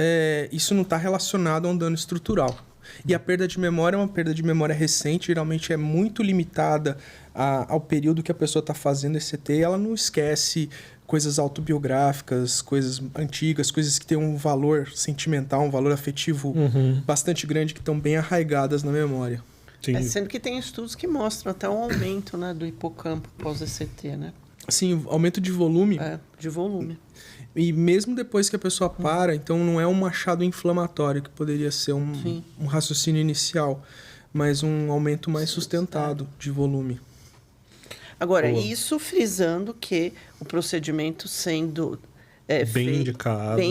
isso não está relacionado a um dano estrutural. E a perda de memória é uma perda de memória recente, geralmente é muito limitada ao período que a pessoa está fazendo ECT, ela não esquece coisas autobiográficas, coisas antigas, coisas que têm um valor sentimental, um valor afetivo bastante grande, que estão bem arraigadas na memória. Sendo que tem estudos que mostram até um aumento, né, do hipocampo pós-ECT, né? Sim, aumento de volume. De volume. E mesmo depois que a pessoa para, então não é um achado inflamatório, que poderia ser um raciocínio inicial, mas um aumento mais sustentado de volume. Agora, isso frisando que o procedimento sendo bem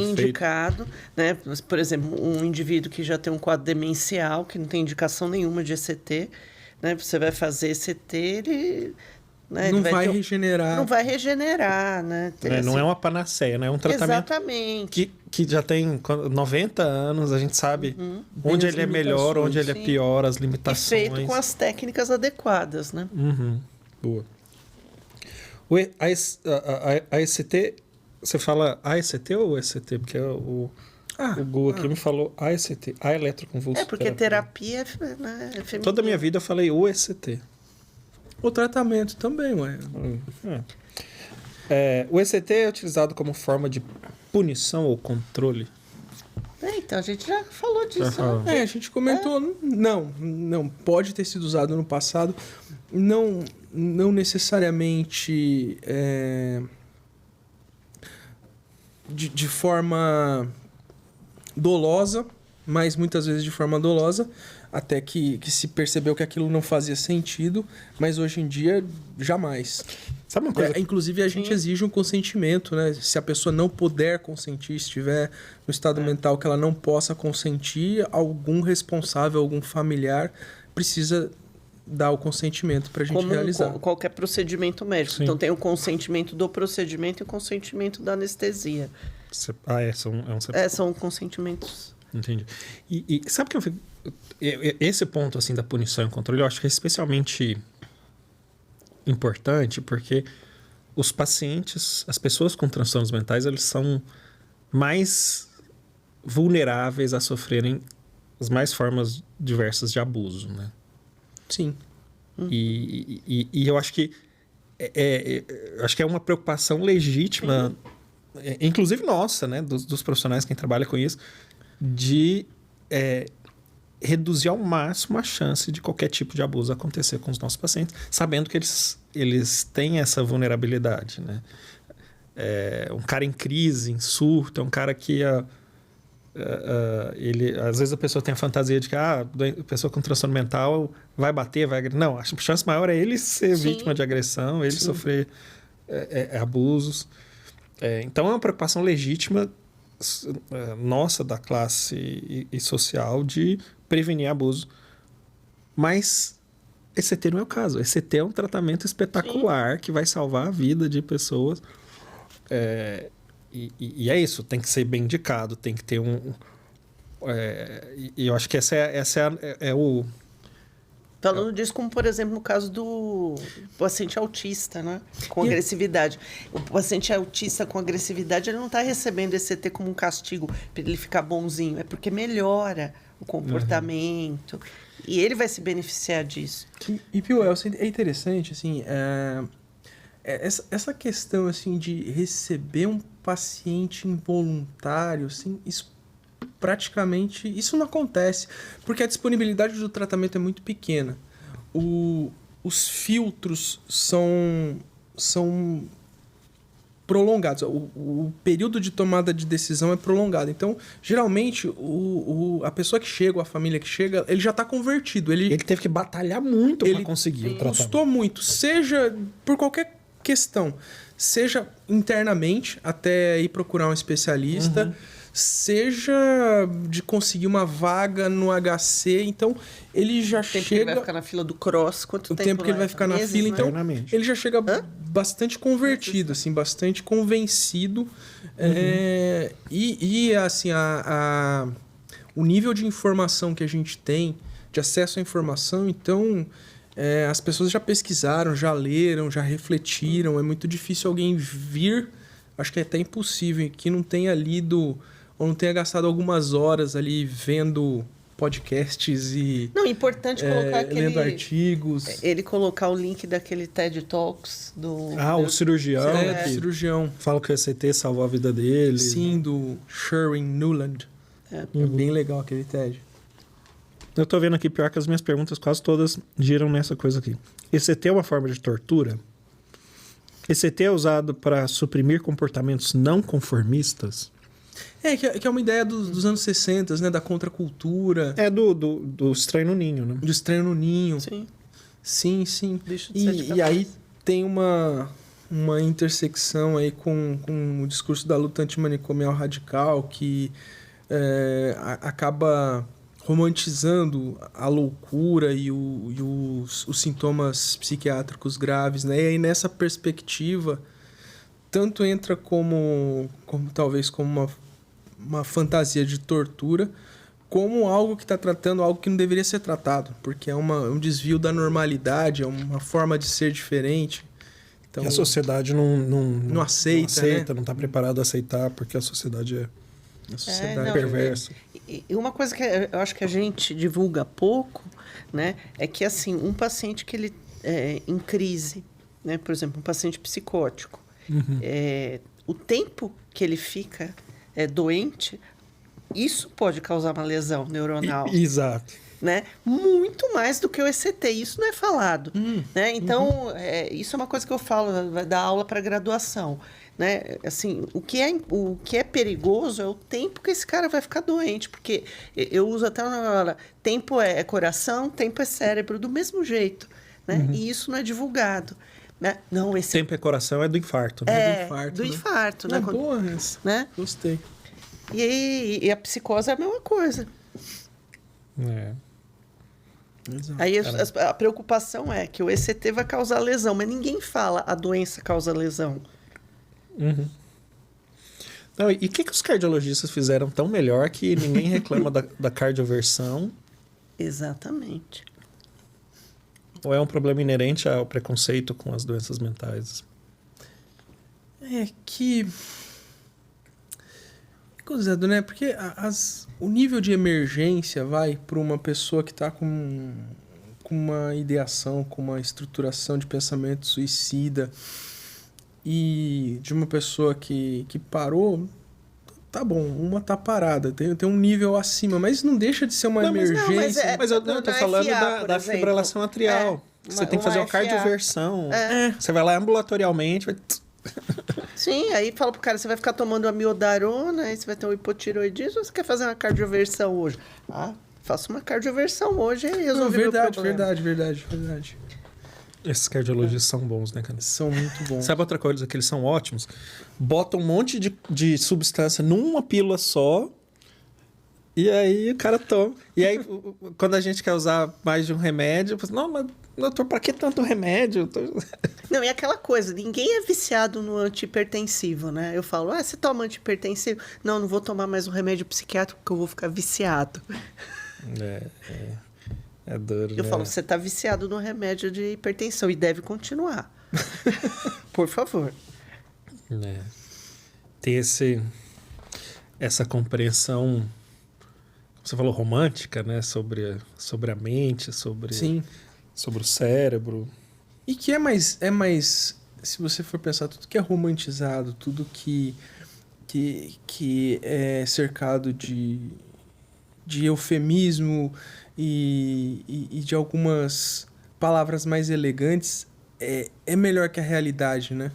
indicado, né? Por exemplo, um indivíduo que já tem um quadro demencial, que não tem indicação nenhuma de ECT, né? Você vai fazer ECT, ele... Né? Não vai regenerar. Não vai regenerar, né? Não é uma panaceia, né? É um tratamento que já tem 90 anos, a gente sabe onde ele é melhor, onde ele é pior, as limitações. E feito com as técnicas adequadas, né? Boa. A ECT, você fala AECT ou ECT? Porque o Gu aqui me falou AECT, a eletroconvulsiva. Porque terapia é feminina. Toda a minha vida eu falei UECT. O tratamento também, ué. O ECT é utilizado como forma de punição ou controle? Então, a gente já falou disso. A gente comentou. Não. Pode ter sido usado no passado. Não necessariamente de forma dolosa, mas muitas vezes de forma dolosa, até que se percebeu que aquilo não fazia sentido, mas hoje em dia, jamais. Sabe uma coisa? Inclusive, a gente exige um consentimento, né? Se a pessoa não puder consentir, estiver no estado mental que ela não possa consentir, algum responsável, algum familiar precisa dar o consentimento para a gente realizar. Qualquer procedimento médico. Sim. Então, tem o consentimento do procedimento e o consentimento da anestesia. São consentimentos. Entendi. E sabe que eu fico... Esse ponto assim da punição e controle eu acho que é especialmente importante porque os pacientes, as pessoas com transtornos mentais, eles são mais vulneráveis a sofrerem as mais formas diversas de abuso, né? Sim. E eu acho que acho que é uma preocupação legítima, inclusive nossa, né, dos profissionais que trabalham com isso, de reduzir ao máximo a chance de qualquer tipo de abuso acontecer com os nossos pacientes, sabendo que eles têm essa vulnerabilidade, né? Um cara em crise, em surto, é um cara que às vezes a pessoa tem a fantasia de que a pessoa com transtorno mental vai bater, vai agredir. Não, a chance maior é ele ser vítima de agressão, ele sofrer abusos. Então é uma preocupação legítima nossa, da classe e social, de prevenir abuso. Mas ECT não é o caso. ECT é um tratamento espetacular que vai salvar a vida de pessoas. E é isso, tem que ser bem indicado, tem que ter e eu acho que essa é o... Falando disso, como por exemplo no caso do paciente autista, né? Com agressividade. O paciente autista com agressividade, ele não está recebendo ECT como um castigo para ele ficar bonzinho, é porque melhora o comportamento e ele vai se beneficiar disso. E Pio, é interessante, assim, essa questão, assim, de receber um paciente involuntário, assim, praticamente isso não acontece, porque a disponibilidade do tratamento é muito pequena. Os filtros são prolongados, o período de tomada de decisão é prolongado. Então, geralmente, a pessoa que chega, ou a família que chega, ele já está convertido. Ele teve que batalhar muito para conseguir o tratamento. Custou muito, seja por qualquer questão, seja internamente, até ir procurar um especialista, seja de conseguir uma vaga no HC. Então, ele já chega... O tempo que ele vai ficar na fila do cross, quanto tempo? O tempo que ele vai ficar na fila, então, ele já chega bastante convertido, assim, bastante convencido. Assim, o nível de informação que a gente tem, de acesso à informação, então... as pessoas já pesquisaram, já leram, já refletiram. É muito difícil alguém vir, acho que é até impossível, que não tenha lido ou não tenha gastado algumas horas ali vendo podcasts e... Não, é importante colocar lendo artigos. Ele colocar o link daquele TED Talks do... o cirurgião. Do cirurgião. Fala que o ECT salvou a vida dele. Sim, do Sherwin Nuland. É bem legal aquele TED. Eu tô vendo aqui, pior que as minhas perguntas quase todas giram nessa coisa aqui. ECT é uma forma de tortura? ECT é usado para suprimir comportamentos não conformistas? Que é uma ideia dos anos 60, né? Da contracultura. Do estranho no ninho, né? Do estranho no ninho. Sim. E aí tem uma intersecção aí com o discurso da luta antimanicomial radical que acaba romantizando a loucura e os sintomas psiquiátricos graves, né? E aí nessa perspectiva tanto entra como talvez como uma fantasia de tortura, como algo que está tratando algo que não deveria ser tratado, porque é um desvio da normalidade, é uma forma de ser diferente. Então, que a sociedade não aceita, né? Não está preparada a aceitar, porque a sociedade é perversa. E uma coisa que eu acho que a gente divulga pouco, né, é que assim, um paciente que ele em crise, né, por exemplo, um paciente psicótico, o tempo que ele fica doente, isso pode causar uma lesão neuronal. Exato. Né? Muito mais do que o ECT, isso não é falado. Né? Então, isso é uma coisa que eu falo, vai dar aula para graduação. Né? Assim, o que é perigoso é o tempo que esse cara vai ficar doente, porque eu uso até uma tempo é coração, tempo é cérebro, do mesmo jeito. Né? E isso não é divulgado. Né? Não, esse tempo é coração é do infarto. Né? Do infarto. Né? Boa essa. Né? Gostei. E a psicose é a mesma coisa. Exato. Aí a preocupação é que o ECT vai causar lesão, mas ninguém fala a doença causa lesão. Não, e o que os cardiologistas fizeram tão melhor que ninguém reclama da cardioversão? Exatamente. Ou é um problema inerente ao preconceito com as doenças mentais? É que... Gozado, né? Porque o nível de emergência vai para uma pessoa que está com uma ideação, com uma estruturação de pensamento suicida e de uma pessoa que parou, tá bom, uma tá parada, tem um nível acima, mas não deixa de ser uma emergência. Mas eu tô falando da fibrilação atrial. Você tem que fazer uma cardioversão. Você vai lá ambulatorialmente, vai... Sim, aí fala pro cara, você vai ficar tomando amiodarona, aí você vai ter um hipotiroidismo, ou você quer fazer uma cardioversão hoje? Faça uma cardioversão hoje e resolve o problema. Verdade. Esses cardiologistas são bons, né, cara? São muito bons. Sabe outra coisa que eles são ótimos? Botam um monte de substância numa pílula só e aí o cara toma. E aí, quando a gente quer usar mais de um remédio, eu falo, não, mas doutor, pra que tanto remédio? Não, e aquela coisa, ninguém é viciado no antihipertensivo, né? Eu falo, você toma antihipertensivo? Não vou tomar mais um remédio psiquiátrico porque eu vou ficar viciado. É duro, Eu falo, você tá viciado no remédio de hipertensão e deve continuar. Por favor. Tem essa compreensão, você falou romântica, né? Sobre a mente, Sim. sobre o cérebro. E que é mais, se você for pensar, tudo que é romantizado, tudo que é cercado de eufemismo e de algumas palavras mais elegantes, é melhor que a realidade, né?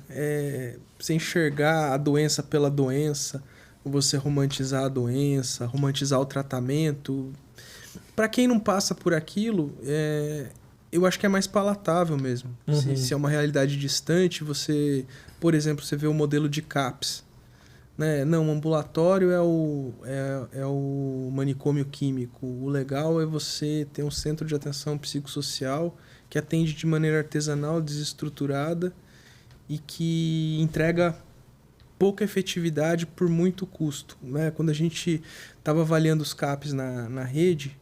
Você enxergar a doença pela doença, você romantizar a doença, romantizar o tratamento. Para quem não passa por aquilo, eu acho que é mais palatável mesmo. Uhum. Se é uma realidade distante, você... Por exemplo, você vê o modelo de CAPS. Né? Não, o ambulatório é o manicômio químico. O legal é você ter um centro de atenção psicossocial que atende de maneira artesanal, desestruturada e que entrega pouca efetividade por muito custo. Né? Quando a gente estava avaliando os CAPs na rede,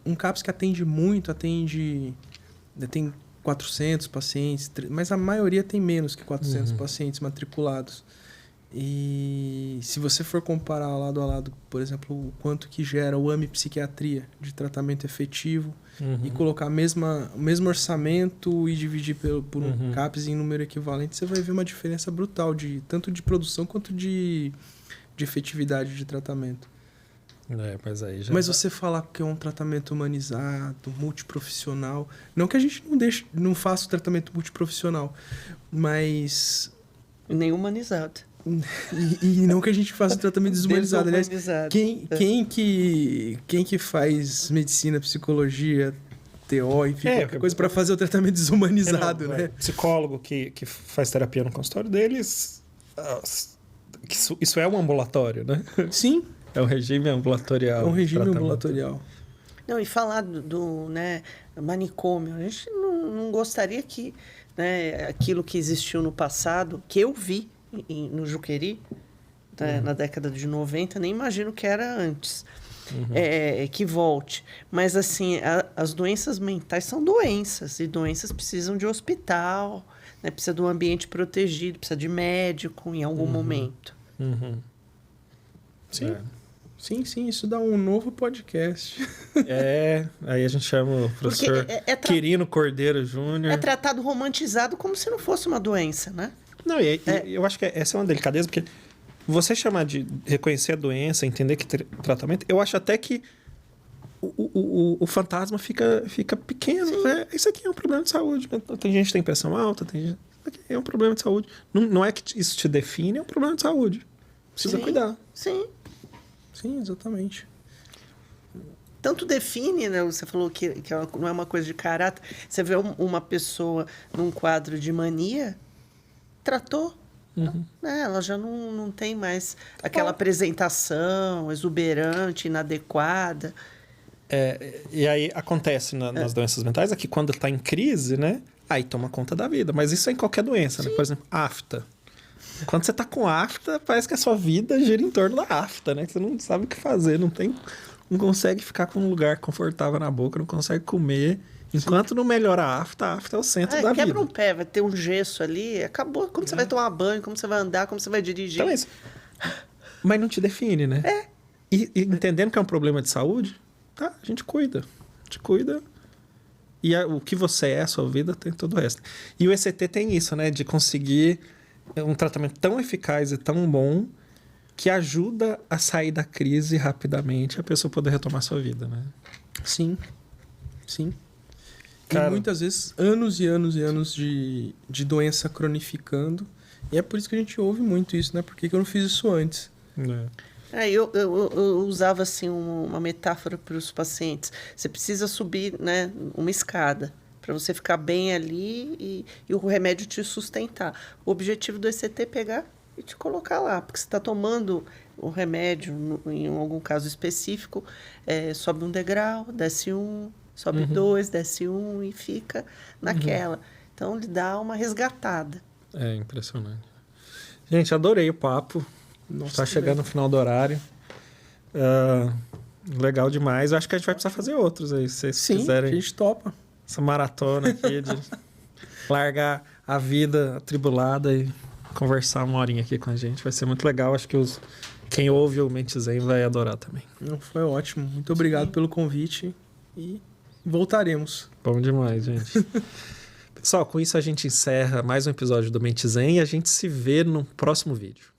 um CAPS que atende muito, tem 400 pacientes, mas a maioria tem menos que 400 pacientes matriculados. E se você for comparar lado a lado, por exemplo, o quanto que gera o AMI Psiquiatria de tratamento efetivo e colocar o mesmo orçamento e dividir por um CAPS em número equivalente, você vai ver uma diferença brutal, tanto de produção quanto de efetividade de tratamento. Mas você falar que é um tratamento humanizado, multiprofissional... Não que a gente não faça o tratamento multiprofissional, mas... Nem humanizado. E não que a gente faça o tratamento desumanizado. Aliás, quem que faz medicina, psicologia, TO, enfim, qualquer coisa para fazer o tratamento desumanizado, né? Psicólogo que faz terapia no consultório deles... Isso é um ambulatório, né? Sim. É um regime ambulatorial. É um regime ambulatorial. Não, e falar do manicômio, a gente não gostaria que aquilo que existiu no passado, que eu vi no Juqueri, na década de 90, nem imagino que era antes, que volte. Mas, assim, as doenças mentais são doenças, e doenças precisam de hospital, né? Precisa de um ambiente protegido, precisa de médico em algum momento. Sim. Sim, isso dá um novo podcast. Aí a gente chama o professor Quirino Cordeiro Júnior. É tratado romantizado como se não fosse uma doença, né? Não, eu acho que essa é uma delicadeza, porque você chamar de reconhecer a doença, entender que tratamento, eu acho até que o fantasma fica pequeno, né? Isso aqui é um problema de saúde. Né? Tem gente que tem pressão alta, isso aqui é um problema de saúde. Não é que isso te define, é um problema de saúde. Precisa cuidar. Sim, exatamente. Tanto define, né? Você falou que não é uma coisa de caráter. Você vê uma pessoa num quadro de mania, tratou, né? Ela já não tem mais aquela apresentação exuberante, inadequada. E aí acontece nas doenças mentais, que quando está em crise, né? Aí toma conta da vida. Mas isso é em qualquer doença, né? Por exemplo, afta. Quando você tá com afta, parece que a sua vida gira em torno da afta, né? Que você não sabe o que fazer, não consegue ficar com um lugar confortável na boca, não consegue comer. Enquanto não melhora a afta é o centro da vida. Quebra um pé, vai ter um gesso ali, acabou. Como você vai tomar banho, como você vai andar, como você vai dirigir. Então é isso. Mas não te define, né? E entendendo que é um problema de saúde, tá, a gente cuida. A gente cuida. E o que você é, a sua vida, tem todo o resto. E o ECT tem isso, né? De conseguir um tratamento tão eficaz e tão bom que ajuda a sair da crise rapidamente e a pessoa poder retomar sua vida, né? Sim. Sim. Cara, E muitas vezes anos e anos e anos de doença cronificando. E é por isso que a gente ouve muito isso, né? Por que eu não fiz isso antes? Eu usava assim uma metáfora para os pacientes. Você precisa subir, né, uma escada para você ficar bem ali e o remédio te sustentar. O objetivo do ECT é pegar e te colocar lá, porque você está tomando o remédio, em algum caso específico, sobe um degrau, desce um, sobe dois, desce um e fica naquela. Então, ele dá uma resgatada. É impressionante. Gente, adorei o papo. Nossa, Tá chegando no final do horário. Legal demais. Eu acho que a gente vai precisar fazer outros aí, se vocês Sim, quiserem. a gente topa. Essa maratona aqui de largar a vida atribulada e conversar uma horinha aqui com a gente. Vai ser muito legal. Acho que quem ouve o Mente Zen vai adorar também. Não, foi ótimo. Muito obrigado pelo convite e voltaremos. Bom demais, gente. Pessoal, com isso a gente encerra mais um episódio do Mente Zen e a gente se vê no próximo vídeo.